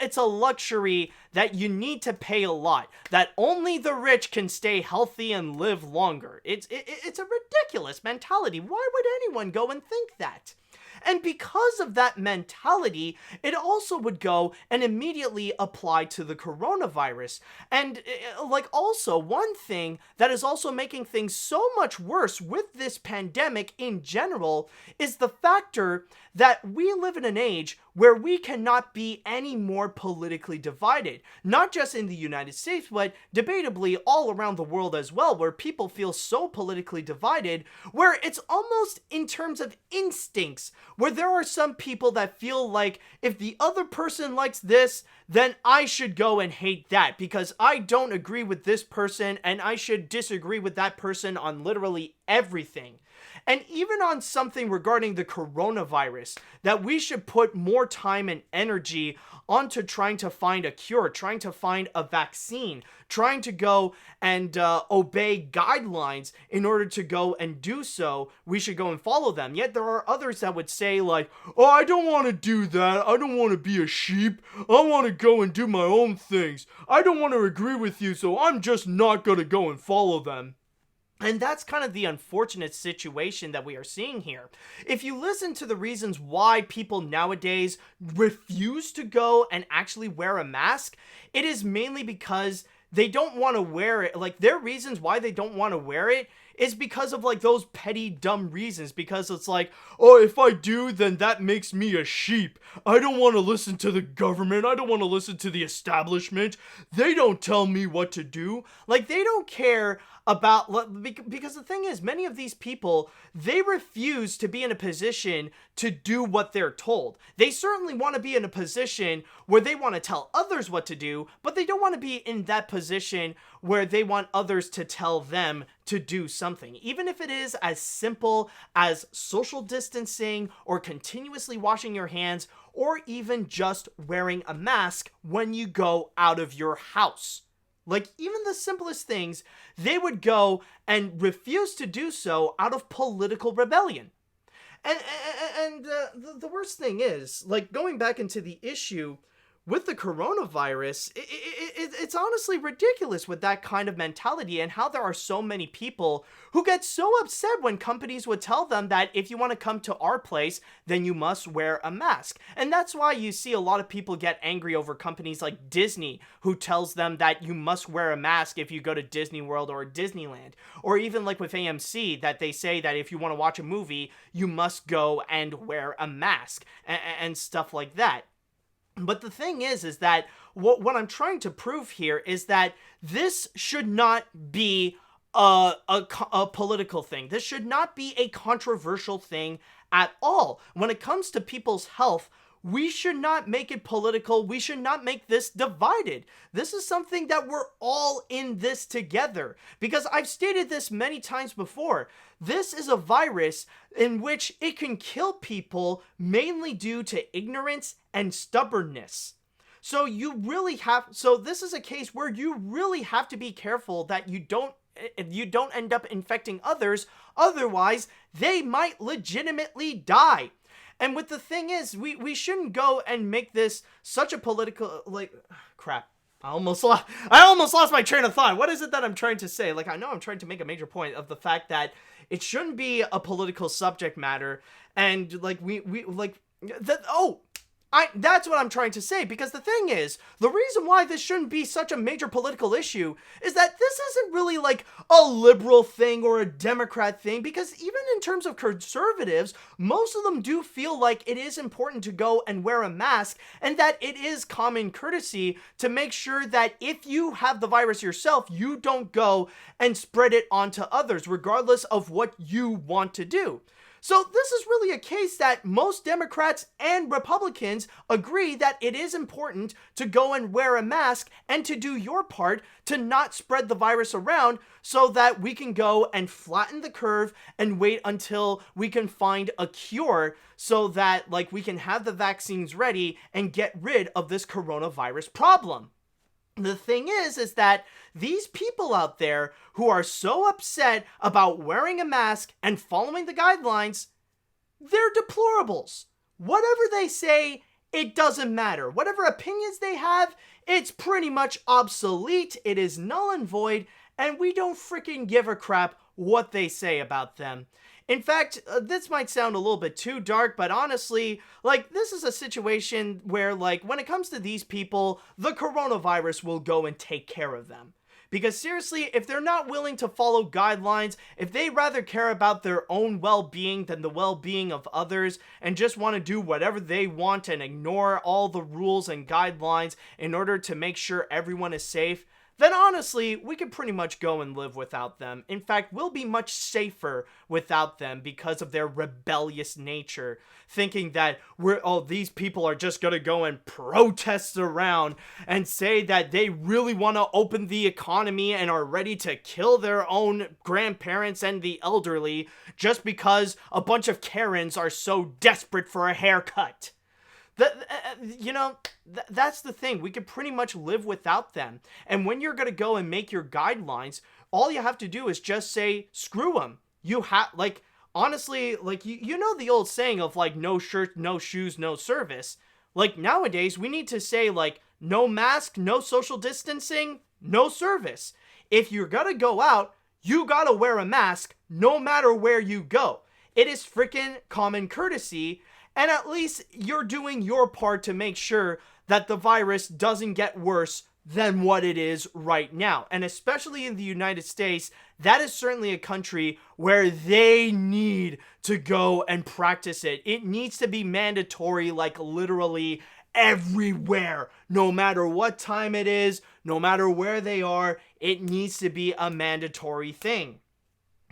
it's a luxury that you need to pay a lot. That only the rich can stay healthy and live longer. It's a ridiculous mentality. Why would anyone go and think that? And because of that mentality, it also would go and immediately apply to the coronavirus. And like also one thing that is also making things so much worse with this pandemic in general is the factor that we live in an age where we cannot be any more politically divided. Not just in the United States, but debatably all around the world as well, where people feel so politically divided, where it's almost in terms of instincts, where there are some people that feel like if the other person likes this, then I should go and hate that because I don't agree with this person and I should disagree with that person on literally everything. And even on something regarding the coronavirus, that we should put more time and energy onto trying to find a cure, trying to find a vaccine, trying to go and obey guidelines in order to go and do so, we should go and follow them. Yet there are others that would say like, oh, I don't want to do that. I don't want to be a sheep. I want to go and do my own things. I don't want to agree with you, so I'm just not going to go and follow them. And that's kind of the unfortunate situation that we are seeing here. If you listen to the reasons why people nowadays refuse to go and actually wear a mask, it is mainly because they don't want to wear it. Like, their reasons why they don't want to wear it is because of like those petty dumb reasons, because it's like, oh, if I do, then that makes me a sheep. I don't want to listen to the government. I don't want to listen to the establishment. They don't tell me what to do. Like, they don't care about, because the thing is, many of these people, they refuse to be in a position to do what they're told. They certainly want to be in a position where they want to tell others what to do, but they don't want to be in that position where they want others to tell them to do something. Even if it is as simple as social distancing or continuously washing your hands or even just wearing a mask when you go out of your house. Like, even the simplest things, they would go and refuse to do so out of political rebellion. And the worst thing is, like, going back into the issue with the coronavirus, it's honestly ridiculous with that kind of mentality, and how there are so many people who get so upset when companies would tell them that if you want to come to our place, then you must wear a mask. And that's why you see a lot of people get angry over companies like Disney, who tells them that you must wear a mask if you go to Disney World or Disneyland. Or even like with AMC, that they say that if you want to watch a movie, you must go and wear a mask and stuff like that. But the thing is that what I'm trying to prove here is that this should not be a political thing. This should not be a controversial thing at all. When it comes to people's health, we should not make it political. We should not make this divided. This is something that we're all in this together. Because I've stated this many times before. This is a virus in which it can kill people mainly due to ignorance and stubbornness. So this is a case where you really have to be careful that you don't end up infecting others. Otherwise, they might legitimately die. And with the thing is, we shouldn't go and make this such a political, crap. I almost lost my train of thought. What is it that I'm trying to say? I know I'm trying to make a major point of the fact that it shouldn't be a political subject matter. And that's what I'm trying to say, because the thing is, the reason why this shouldn't be such a major political issue is that this isn't really a liberal thing or a Democrat thing, because even in terms of conservatives, most of them do feel like it is important to go and wear a mask, and that it is common courtesy to make sure that if you have the virus yourself, you don't go and spread it onto others, regardless of what you want to do. So this is really a case that most Democrats and Republicans agree that it is important to go and wear a mask and to do your part to not spread the virus around, so that we can go and flatten the curve and wait until we can find a cure, so that we can have the vaccines ready and get rid of this coronavirus problem. The thing is that these people out there who are so upset about wearing a mask and following the guidelines, they're deplorables. Whatever they say, it doesn't matter. Whatever opinions they have, it's pretty much obsolete. It is null and void, and we don't freaking give a crap what they say about them. In fact, this might sound a little bit too dark, but honestly, this is a situation where, when it comes to these people, the coronavirus will go and take care of them. Because seriously, if they're not willing to follow guidelines, if they rather care about their own well-being than the well-being of others, and just want to do whatever they want and ignore all the rules and guidelines in order to make sure everyone is safe, then honestly, we could pretty much go and live without them. In fact, we'll be much safer without them because of their rebellious nature, thinking that these people are just gonna go and protest around and say that they really want to open the economy and are ready to kill their own grandparents and the elderly just because a bunch of Karens are so desperate for a haircut. That's the thing. We could pretty much live without them. And when you're going to go and make your guidelines, all you have to do is just say, screw them. You have, honestly, you know the old saying of, no shirt, no shoes, no service. Nowadays, we need to say, no mask, no social distancing, no service. If you're going to go out, you got to wear a mask no matter where you go. It is freaking common courtesy. And at least you're doing your part to make sure that the virus doesn't get worse than what it is right now. And especially in the United States, that is certainly a country where they need to go and practice it. It needs to be mandatory, literally everywhere. No matter what time it is, no matter where they are, it needs to be a mandatory thing.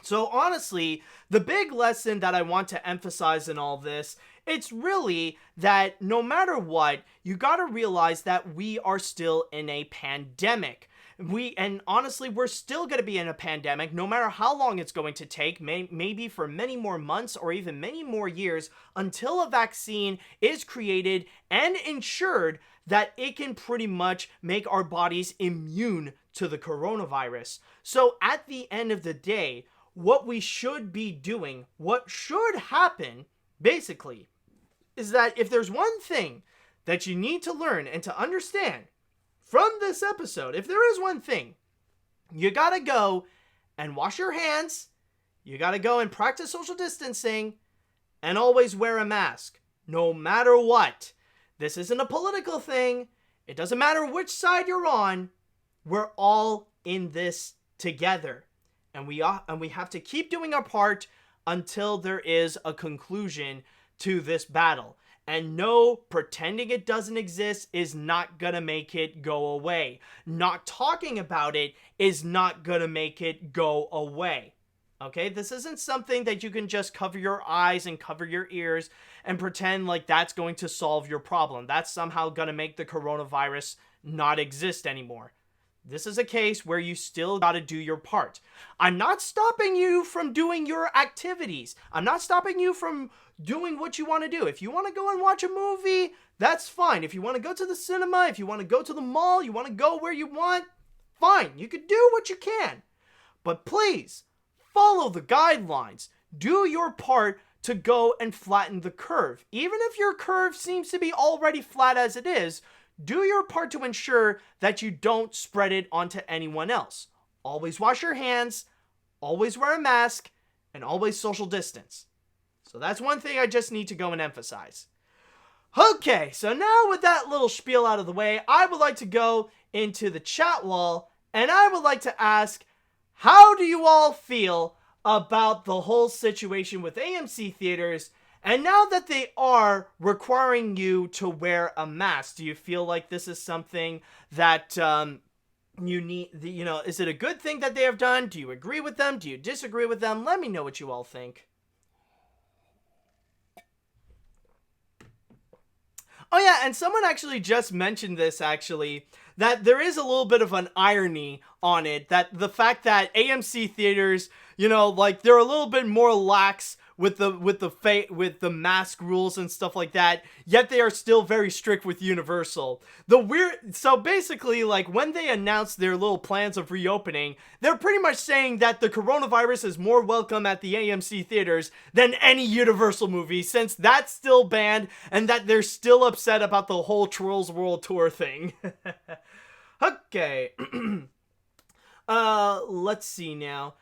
So honestly, the big lesson that I want to emphasize in all this, it's really that no matter what, you gotta realize that we are still in a pandemic. And honestly, we're still gonna be in a pandemic, no matter how long it's going to take, maybe for many more months or even many more years, until a vaccine is created and ensured that it can pretty much make our bodies immune to the coronavirus. So at the end of the day, what we should be doing, what should happen, basically, is that if there's one thing that you need to learn and to understand, from this episode, if there is one thing, you gotta go and wash your hands, you gotta go and practice social distancing, and always wear a mask, no matter what. This isn't a political thing. It doesn't matter which side you're on. We're all in this together. And we have to keep doing our part until there is a conclusion to this battle. And no, pretending it doesn't exist is not gonna make it go away. Not talking about it is not gonna make it go away. Okay, this isn't something that you can just cover your eyes and cover your ears and pretend like that's going to solve your problem. That's somehow gonna make the coronavirus not exist anymore. This is a case where you still gotta do your part. I'm not stopping you from doing your activities. I'm not stopping you from doing what you want to do. If you want to go and watch a movie, that's fine. If you want to go to the cinema, if you want to go to the mall, you want to go where you want, fine. You can do what you can. But please, follow the guidelines. Do your part to go and flatten the curve. Even if your curve seems to be already flat as it is, do your part to ensure that you don't spread it onto anyone else. Always wash your hands, always wear a mask, and always social distance. So that's one thing I just need to go and emphasize. Okay, so now with that little spiel out of the way, I would like to go into the chat wall, and I would like to ask, how do you all feel about the whole situation with AMC Theatres? And now that they are requiring you to wear a mask, do you feel like this is something that you need, is it a good thing that they have done? Do you agree with them? Do you disagree with them? Let me know what you all think. Oh yeah, and someone actually just mentioned this, that there is a little bit of an irony on it, that the fact that AMC Theatres, they're a little bit more lax with the mask rules and stuff like that, yet they are still very strict with Universal. So basically, when they announced their little plans of reopening, they're pretty much saying that the coronavirus is more welcome at the AMC Theaters than any Universal movie, since that's still banned, and that they're still upset about the whole Trolls World Tour thing. Okay. Let's see now.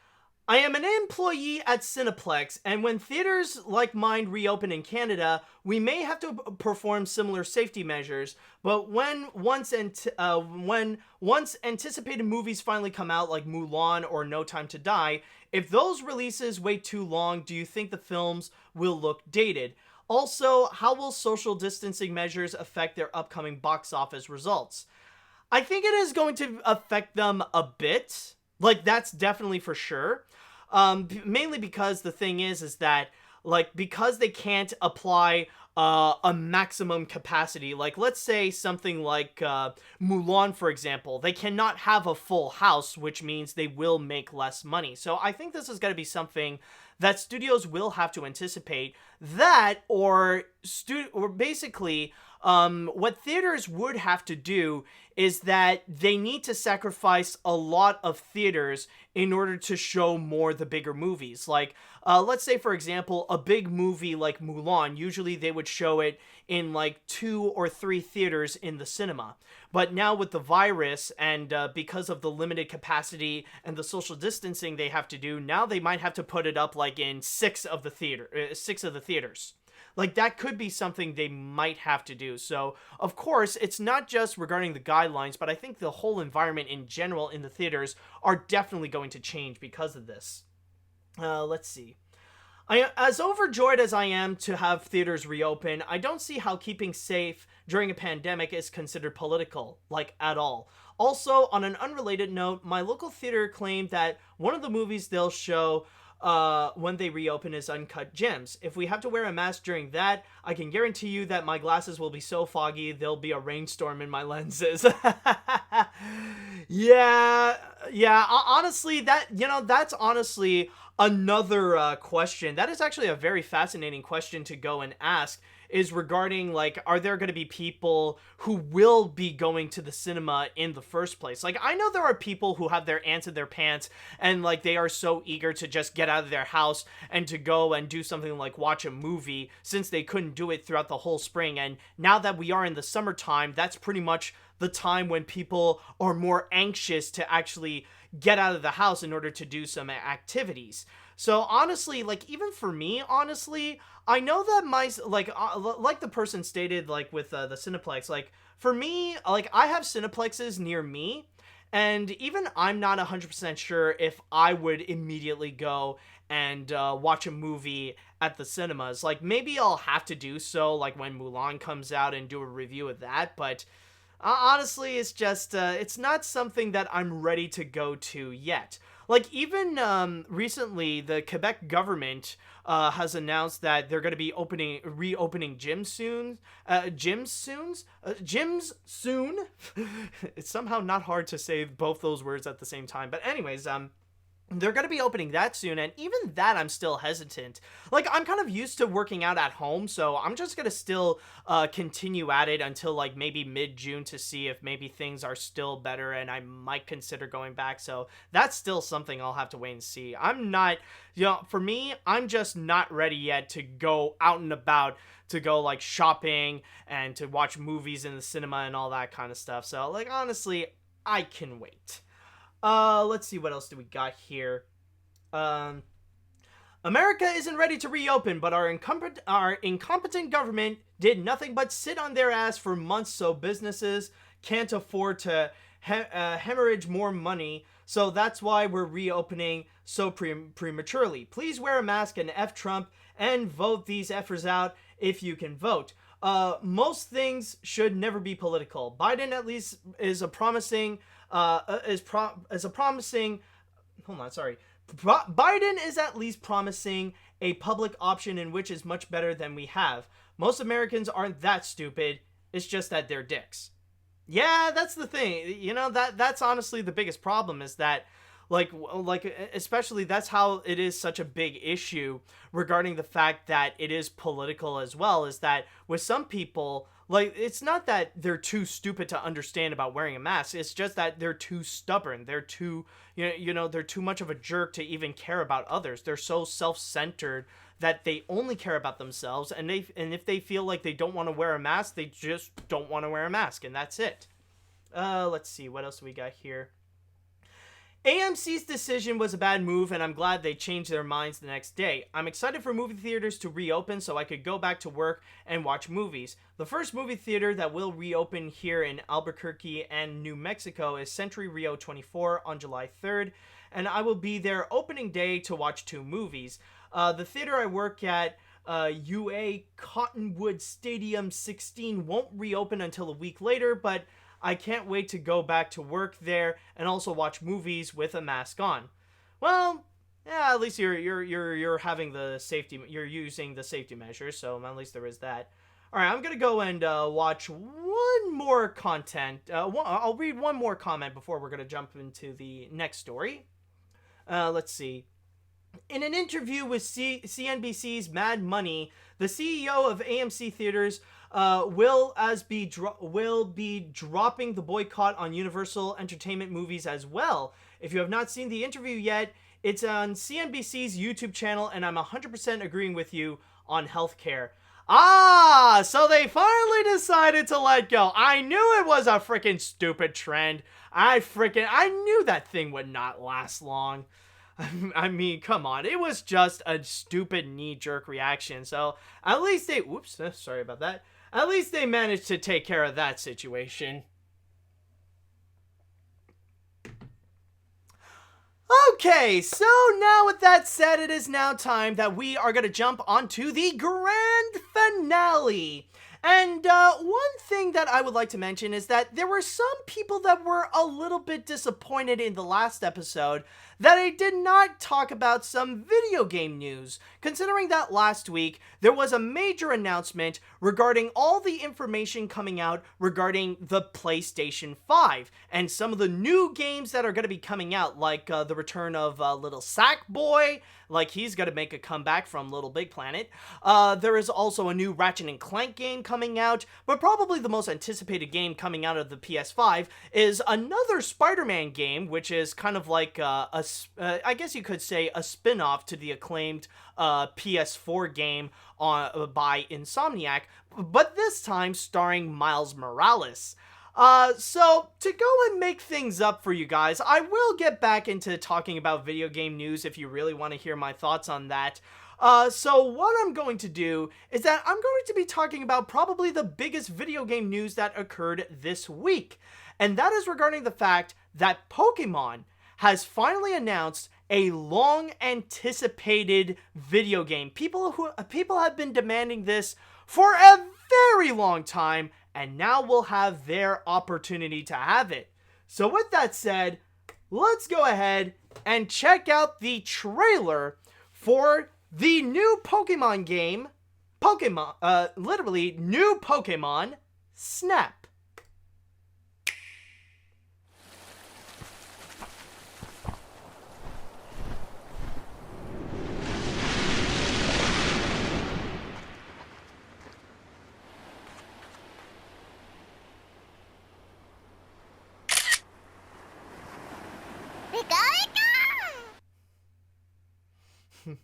I am an employee at Cineplex, and when theaters like mine reopen in Canada, we may have to perform similar safety measures, but when once anticipated movies finally come out, like Mulan or No Time to Die, if those releases wait too long, do you think the films will look dated? Also, how will social distancing measures affect their upcoming box office results? I think it is going to affect them a bit. That's definitely for sure. Mainly because the thing is that, because they can't apply a maximum capacity, let's say something like Mulan, for example, they cannot have a full house, which means they will make less money. So I think this is going to be something that studios will have to anticipate, that or basically what theaters would have to do is that they need to sacrifice a lot of theaters in order to show more the bigger movies. Let's say, for example, a big movie like Mulan, usually they would show it in 2 or 3 theaters in the cinema. But now with the virus and because of the limited capacity and the social distancing they have to do, now they might have to put it up in 6 of the theaters. That could be something they might have to do. So, of course, it's not just regarding the guidelines, but I think the whole environment in general in the theaters are definitely going to change because of this. Let's see. As overjoyed as I am to have theaters reopen, I don't see how keeping safe during a pandemic is considered political, at all. Also, on an unrelated note, my local theater claimed that one of the movies they'll show when they reopen is Uncut Gems. If we have to wear a mask during that, I can guarantee you that my glasses will be so foggy there'll be a rainstorm in my lenses. Yeah, honestly, that's honestly another question. That is actually a very fascinating question to go and ask, is regarding, like, are there going to be people who will be going to the cinema in the first place? Like, I know there are people who have their ants in their pants and, like, they are so eager to just get out of their house and to go and do something like watch a movie, since they couldn't do it throughout the whole spring. And now that we are in the summertime, that's pretty much the time when people are more anxious to actually get out of the house in order to do some activities. So honestly, like, even for me, honestly, I know that like the person stated, like, with the Cineplex, like, for me, like, I have Cineplexes near me, and even I'm not 100% sure if I would immediately go and watch a movie at the cinemas. Like, maybe I'll have to do so, like, when Mulan comes out and do a review of that, but honestly, it's just, it's not something that I'm ready to go to yet. Like, even recently, the Quebec government has announced that they're going to be reopening gyms soon. Gyms soon. It's somehow not hard to say both those words at the same time. But anyways, they're going to be opening that soon, and even that I'm still hesitant. Like, I'm kind of used to working out at home, so I'm just going to still continue at it until, like, maybe mid-June to see if maybe things are still better and I might consider going back. So that's still something I'll have to wait and see. I'm not, for me, I'm just not ready yet to go out and about, to go, like, shopping and to watch movies in the cinema and all that kind of stuff. So, like, honestly, I can wait. Let's see, what else do we got here? America isn't ready to reopen, but our incompetent government did nothing but sit on their ass for months, so businesses can't afford to hemorrhage more money. So that's why we're reopening so prematurely. Please wear a mask and F Trump and vote these effers out if you can vote. Most things should never be political. Biden at least is a promising... Biden is at least promising a public option in which is much better than we have. Most Americans aren't that stupid. It's just that they're dicks. Yeah, that's the thing. You know, that's honestly the biggest problem, is that like especially that's how it is such a big issue regarding the fact that it is political as well, is that with some people, like, it's not that they're too stupid to understand about wearing a mask. It's just that they're too stubborn. They're too, they're too much of a jerk to even care about others. They're so self-centered that they only care about themselves. And if they feel like they don't want to wear a mask, they just don't want to wear a mask, and that's it. Let's see, what else we got here? AMC's decision was a bad move, and I'm glad they changed their minds the next day. I'm excited for movie theaters to reopen so I could go back to work and watch movies. The first movie theater that will reopen here in Albuquerque and New Mexico is Century Rio 24 on July 3rd, and I will be there opening day to watch 2 movies. The theater I work at, UA Cottonwood Stadium 16, won't reopen until a week later, but I can't wait to go back to work there and also watch movies with a mask on. Well, yeah, at least you're having the safety, you're using the safety measures, so at least there is that. All right, I'm gonna go and watch one more content. I'll read one more comment before we're gonna jump into the next story. Let's see. In an interview with CNBC's Mad Money, the CEO of AMC Theatres will be dropping the boycott on Universal Entertainment movies as well. If you have not seen the interview yet, it's on CNBC's YouTube channel, and I'm 100% agreeing with you on healthcare. Ah, so they finally decided to let go. I knew it was a freaking stupid trend. I knew that thing would not last long. I mean, come on. It was just a stupid knee-jerk reaction. So at least they... Whoops, sorry about that. At least they managed to take care of that situation. Okay, so now with that said, it is now time that we are going to jump onto the grand finale. And one thing that I would like to mention is that there were some people that were a little bit disappointed in the last episode that I did not talk about some video game news, considering that last week there was a major announcement regarding all the information coming out regarding the PlayStation 5 and some of the new games that are going to be coming out, like the return of Little Sackboy, like he's going to make a comeback from Little Big Planet. There is also a new Ratchet and Clank game coming out, but probably the most anticipated game coming out of the PS5 is another Spider-Man game, which is kind of like I guess you could say a spin-off to the acclaimed PS4 game by Insomniac, but this time starring Miles Morales. So to go and make things up for you guys, I will get back into talking about video game news if you really want to hear my thoughts on that. So what I'm going to do is that I'm going to be talking about probably the biggest video game news that occurred this week. And that is regarding the fact that Pokémon has finally announced a long-anticipated video game. People have been demanding this for a very long time, and now we'll have their opportunity to have it. So with that said, let's go ahead and check out the trailer for the new Pokemon game, literally new Pokemon Snap.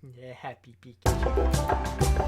Yeah, happy Pikachu.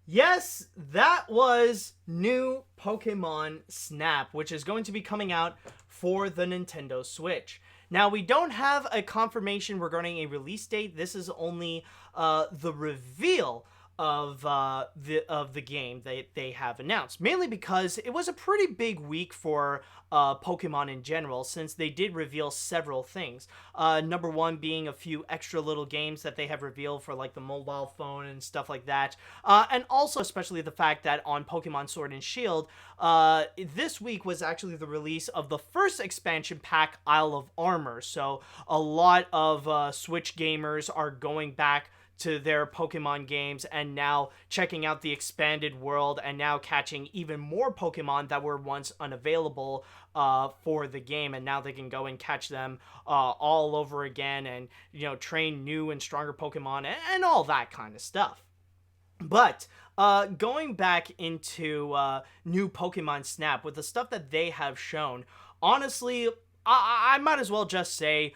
Yes, that was new Pokemon Snap, which is going to be coming out for the Nintendo Switch. Now, we don't have a confirmation regarding a release date. This is only the reveal of the game that they have announced, mainly because it was a pretty big week for Pokemon in general, since they did reveal several things. Number one being a few extra little games that they have revealed for like the mobile phone and stuff like that, and also especially the fact that on Pokemon Sword and Shield, this week was actually the release of the first expansion pack, Isle of Armor. So a lot of Switch gamers are going back to their Pokemon games and now checking out the expanded world and now catching even more Pokemon that were once unavailable for the game, and now they can go and catch them all over again and, you know, train new and stronger Pokemon and all that kind of stuff. But going back into new Pokemon Snap, with the stuff that they have shown, honestly, I might as well just say,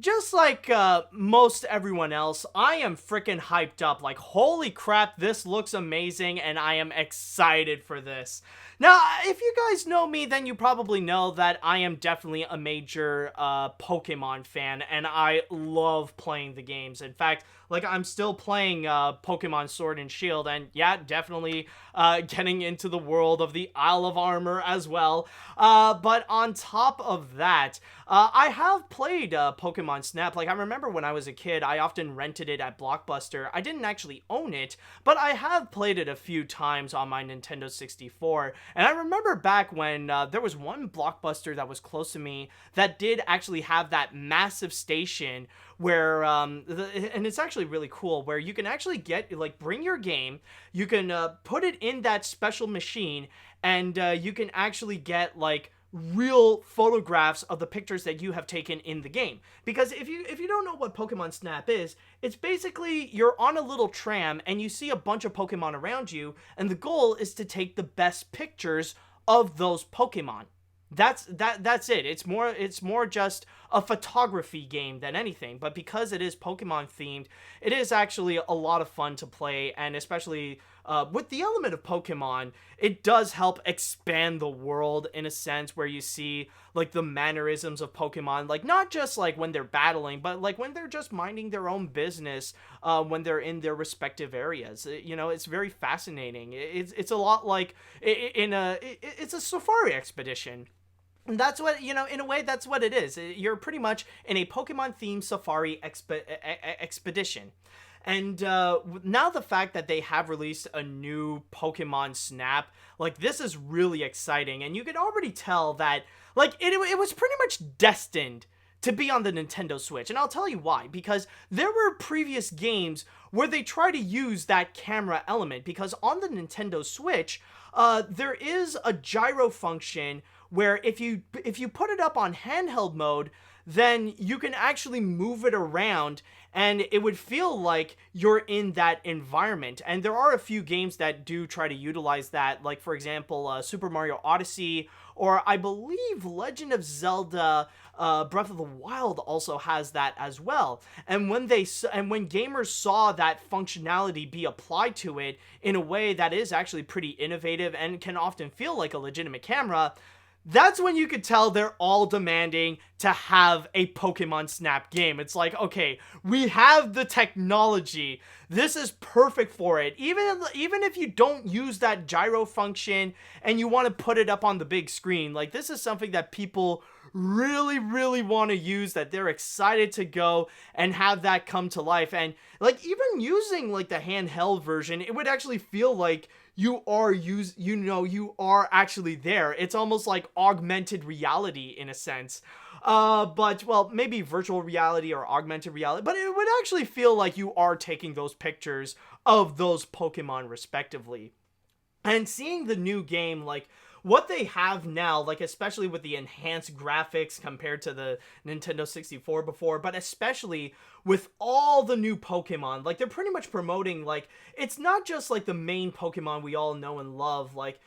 just like most everyone else, I am freaking hyped up. Like, holy crap, this looks amazing, and I am excited for this. Now, if you guys know me, then you probably know that I am definitely a major Pokemon fan, and I love playing the games. In fact, like, I'm still playing Pokemon Sword and Shield, and yeah, definitely getting into the world of the Isle of Armor as well. But on top of that, I have played Pokemon Snap. Like, I remember when I was a kid, I often rented it at Blockbuster. I didn't actually own it, but I have played it a few times on my Nintendo 64. And I remember back when there was one Blockbuster that was close to me that did actually have that massive station where, and it's actually really cool, where you can actually get, like, bring your game, you can put it in that special machine, and you can actually get, like, real photographs of the pictures that you have taken in the game. Because if you don't know what Pokemon Snap is, it's basically you're on a little tram and you see a bunch of Pokemon around you, and the goal is to take the best pictures of those Pokemon. That's it. It's more just a photography game than anything. But because it is Pokemon themed, it is actually a lot of fun to play, and especially with the element of Pokemon, it does help expand the world in a sense where you see like the mannerisms of Pokemon, like not just like when they're battling, but like when they're just minding their own business, when they're in their respective areas. It's very fascinating. It's a lot like it's a safari expedition. And that's what, in a way, that's what it is. You're pretty much in a Pokemon-themed safari expedition. And now the fact that they have released a new Pokemon Snap, like, this is really exciting. And you can already tell that, like, it was pretty much destined to be on the Nintendo Switch. And I'll tell you why. Because there were previous games where they try to use that camera element. Because on the Nintendo Switch, there is a gyro function where if you put it up on handheld mode, then you can actually move it around and it would feel like you're in that environment. And there are a few games that do try to utilize that, like for example, Super Mario Odyssey, or I believe Legend of Zelda Breath of the Wild also has that as well. And when gamers saw that functionality be applied to it in a way that is actually pretty innovative and can often feel like a legitimate camera, that's when you could tell they're all demanding to have a Pokemon Snap game. It's like, okay, we have the technology. This is perfect for it. Even if you don't use that gyro function and you want to put it up on the big screen, like this is something that people really, really want to use, that they're excited to go and have that come to life. And like even using like the handheld version, it would actually feel like you are actually there. It's almost like augmented reality in a sense. But well, maybe virtual reality or augmented reality, but it would actually feel like you are taking those pictures of those Pokemon respectively. And seeing the new game, like what they have now, like especially with the enhanced graphics compared to the Nintendo 64 before, but especially with all the new Pokemon, like they're pretty much promoting, like it's not just like the main Pokemon we all know and love, like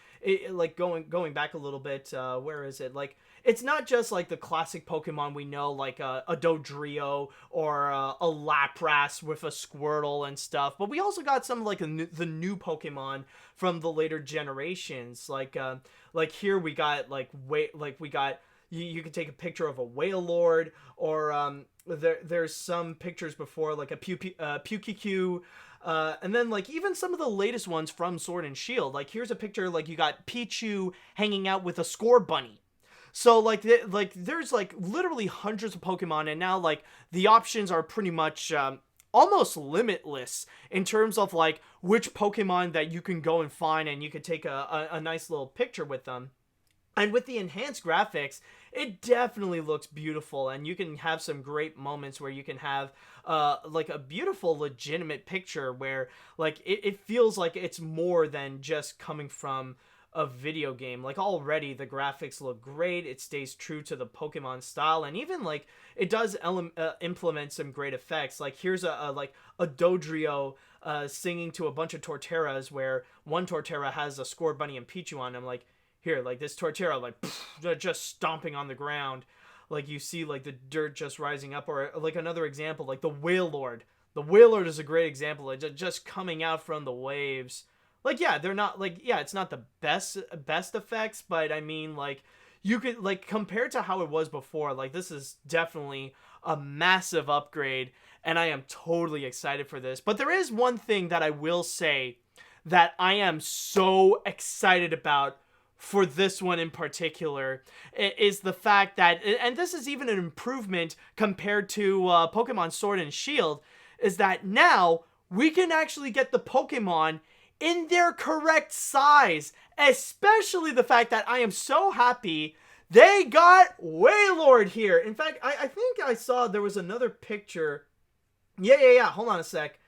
going back a little bit, where is it, like it's not just like the classic Pokemon we know, like a Dodrio or a Lapras with a Squirtle and stuff, but we also got some like the new Pokemon from the later generations, like here we got you can take a picture of a Wailord, or there's some pictures before like a Pukekyu, and then like even some of the latest ones from Sword and Shield, like here's a picture, like you got Pichu hanging out with a Score Bunny. So like there's like literally hundreds of Pokemon, and now like the options are pretty much almost limitless in terms of like which Pokemon that you can go and find, and you can take a nice little picture with them. And with the enhanced graphics, it definitely looks beautiful, and you can have some great moments where you can have like a beautiful legitimate picture where like it feels like it's more than just coming from a video game. Like already the graphics look great, it stays true to the Pokemon style, and even like it does implement some great effects. Like here's a Dodrio singing to a bunch of Torterras, where one Torterra has a Score Bunny and Pichu on him. Like here, like this Torterra, like just stomping on the ground, like you see like the dirt just rising up. Or like another example, like the Wailord. The Wailord is a great example, like just coming out from the waves. Like, yeah, they're not, like, yeah, it's not the best effects, but I mean, like, you could, like, compared to how it was before, like, this is definitely a massive upgrade, and I am totally excited for this. But there is one thing that I will say that I am so excited about for this one in particular, is the fact that, and this is even an improvement compared to Pokemon Sword and Shield, is that now we can actually get the Pokemon in their correct size, especially the fact that I am so happy they got Wailord here. In fact, I think I saw there was another picture. Yeah, hold on a sec.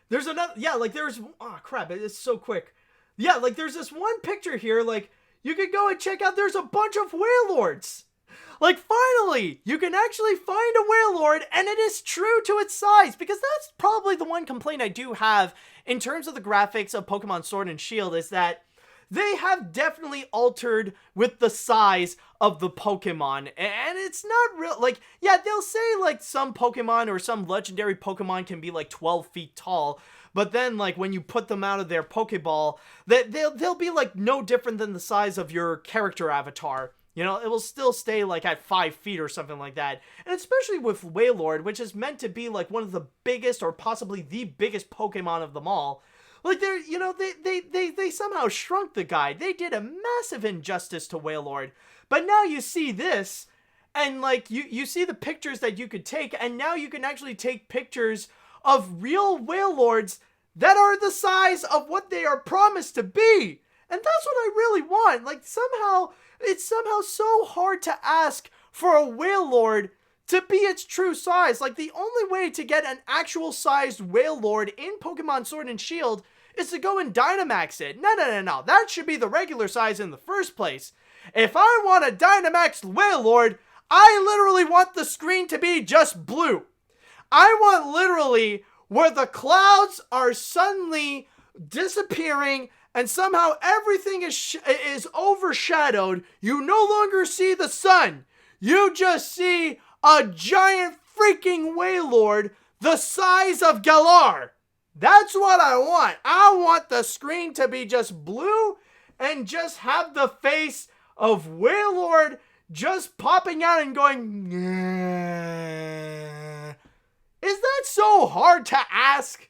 There's another, yeah, like there's, oh crap, it's so quick. Yeah, like there's this one picture here, like you could go and check out, there's a bunch of Wailords. Like, finally, you can actually find a Wailord, and it is true to its size, because that's probably the one complaint I do have in terms of the graphics of Pokemon Sword and Shield, is that they have definitely altered with the size of the Pokemon. And it's not real, like, yeah, they'll say, like, some Pokemon or some legendary Pokemon can be, like, 12 feet tall. But then, like, when you put them out of their Pokeball, they'll be, like, no different than the size of your character avatar. You know, it will still stay, like, at 5 feet or something like that. And especially with Wailord, which is meant to be, like, one of the biggest or possibly the biggest Pokemon of them all. Like, they're, you know, they somehow shrunk the guy. They did a massive injustice to Wailord. But now you see this, and, like, you see the pictures that you could take, and now you can actually take pictures of real Wailords that are the size of what they are promised to be. And that's what I really want. Like, somehow, it's somehow so hard to ask for a Wailord to be its true size. Like, the only way to get an actual sized Wailord in Pokemon Sword and Shield is to go and Dynamax it. No. That should be the regular size in the first place. If I want a Dynamaxed Wailord, I literally want the screen to be just blue. I want literally where the clouds are suddenly disappearing and somehow everything is overshadowed. You no longer see the sun. You just see a giant freaking Wailord the size of Galar. That's what I want. I want the screen to be just blue and just have the face of Wailord just popping out and going, "Nyeh." Is that so hard to ask?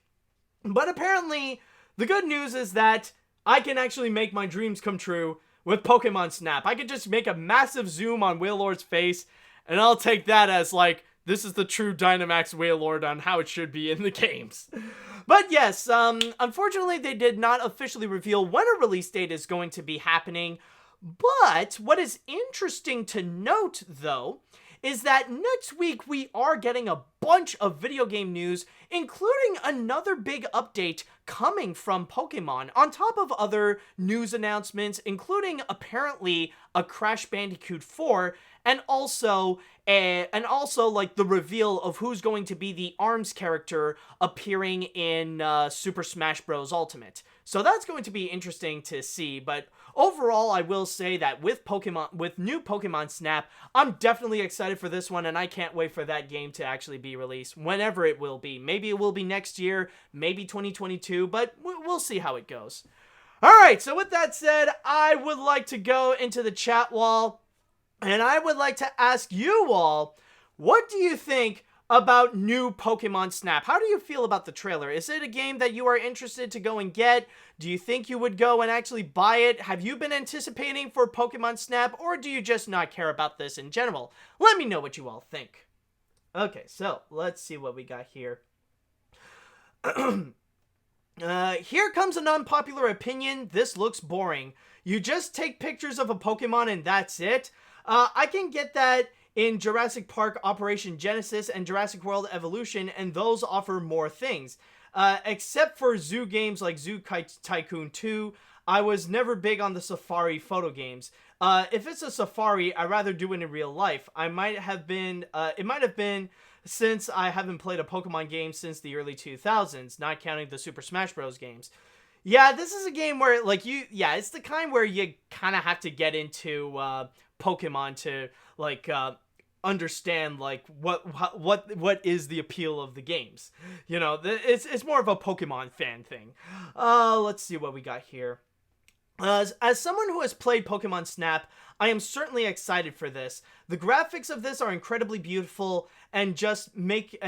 But apparently, the good news is that I can actually make my dreams come true with Pokemon Snap. I could just make a massive zoom on Wailord's face, and I'll take that as, like, this is the true Dynamax Wailord on how it should be in the games. But yes, unfortunately, they did not officially reveal when a release date is going to be happening. But what is interesting to note, though, is that next week we are getting a bunch of video game news, including another big update coming from Pokemon, on top of other news announcements, including apparently a Crash Bandicoot 4, and also like the reveal of who's going to be the ARMS character appearing in Super Smash Bros. Ultimate. So that's going to be interesting to see, but overall, I will say that with new Pokemon Snap, I'm definitely excited for this one, and I can't wait for that game to actually be released, whenever it will be. Maybe it will be next year, maybe 2022, but we'll see how it goes. Alright, so with that said, I would like to go into the chat wall, and I would like to ask you all, what do you think about new Pokemon Snap? How do you feel about the trailer? Is it a game that you are interested to go and get? Do you think you would go and actually buy it? Have you been anticipating for Pokemon Snap, or do you just not care about this in general? Let me know what you all think. Okay, so let's see what we got here. Here comes an unpopular opinion. This looks boring. You just take pictures of a Pokemon and that's it. I can get that in Jurassic Park Operation Genesis and Jurassic World Evolution, and those offer more things. Except for zoo games like Zoo Tycoon 2, I was never big on the Safari photo games. If it's a Safari, I'd rather do it in real life. It might have been since I haven't played a Pokemon game since the early 2000s, not counting the Super Smash Bros. Games. Yeah, this is a game where, like, it's the kind where you kind of have to get into Pokemon to, like, understand, like, what is the appeal of the games. You know, it's more of a Pokemon fan thing. Let's see what we got here. As someone who has played Pokemon Snap, I am certainly excited for this. The graphics of this are incredibly beautiful and just make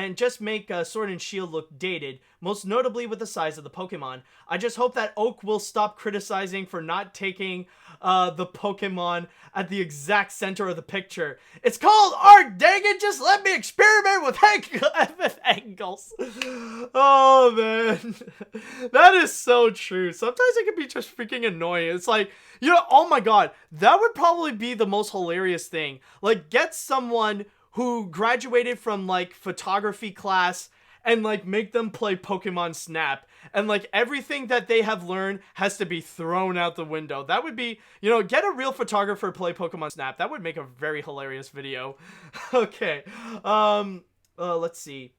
Sword and Shield look dated, most notably with the size of the Pokemon. I just hope that Oak will stop criticizing for not taking the Pokemon at the exact center of the picture. It's called art, dang it! Just let me experiment with angles. Oh man, that is so true. Sometimes it can be just freaking annoying. It's like, you know, oh my god, that would probably be the most hilarious thing. Like, get someone who graduated from, like, photography class and, like, make them play Pokemon Snap. And, like, everything that they have learned has to be thrown out the window. That would be, you know, get a real photographer play Pokemon Snap. That would make a very hilarious video. Okay. Let's see.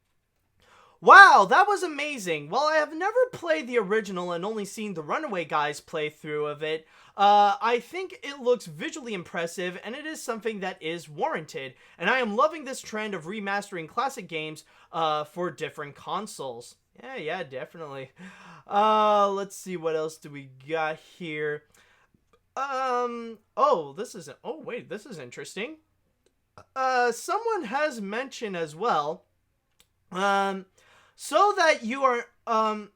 Wow, that was amazing. Well, I have never played the original and only seen the Runaway Guys playthrough of it. I think it looks visually impressive, and it is something that is warranted. And I am loving this trend of remastering classic games for different consoles. Yeah, definitely. Let's see, what else do we got here? This is interesting. Someone has mentioned as well, so that you are, are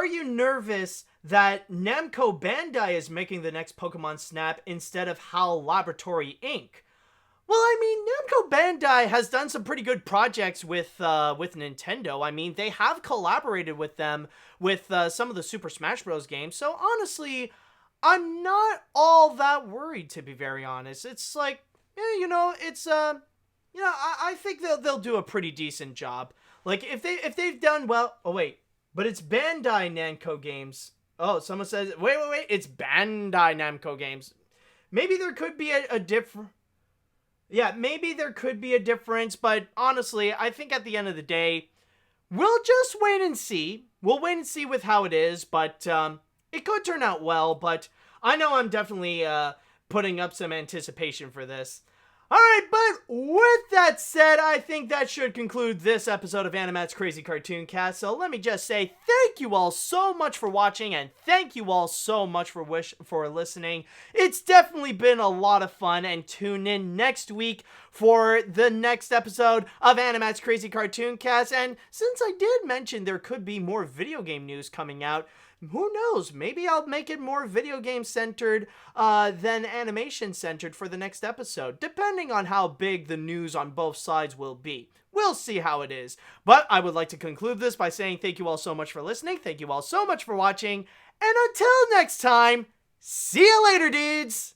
you nervous that Namco Bandai is making the next Pokemon Snap instead of HAL Laboratory Inc.? Well, I mean, Namco Bandai has done some pretty good projects with Nintendo. I mean, they have collaborated with them with some of the Super Smash Bros. Games, so honestly, I'm not all that worried, to be very honest. It's like, I think they'll do a pretty decent job. Like, if they've done well... Oh, wait. But it's Bandai Namco Games. Oh, someone says... Wait. It's Bandai Namco Games. Maybe there could be a different... Yeah, maybe there could be a difference, but honestly, I think at the end of the day, we'll just wait and see. We'll wait and see with how it is, but it could turn out well, but I know I'm definitely putting up some anticipation for this. Alright, but with that said, I think that should conclude this episode of AniMat's Crazy Cartoon Cast. So let me just say thank you all so much for watching, and thank you all so much for listening. It's definitely been a lot of fun, and tune in next week for the next episode of AniMat's Crazy Cartoon Cast. And since I did mention there could be more video game news coming out, who knows, maybe I'll make it more video game centered than animation centered for the next episode, depending on how big the news on both sides will be. We'll see how it is. But I would like to conclude this by saying thank you all so much for listening, thank you all so much for watching, and until next time, see you later, dudes!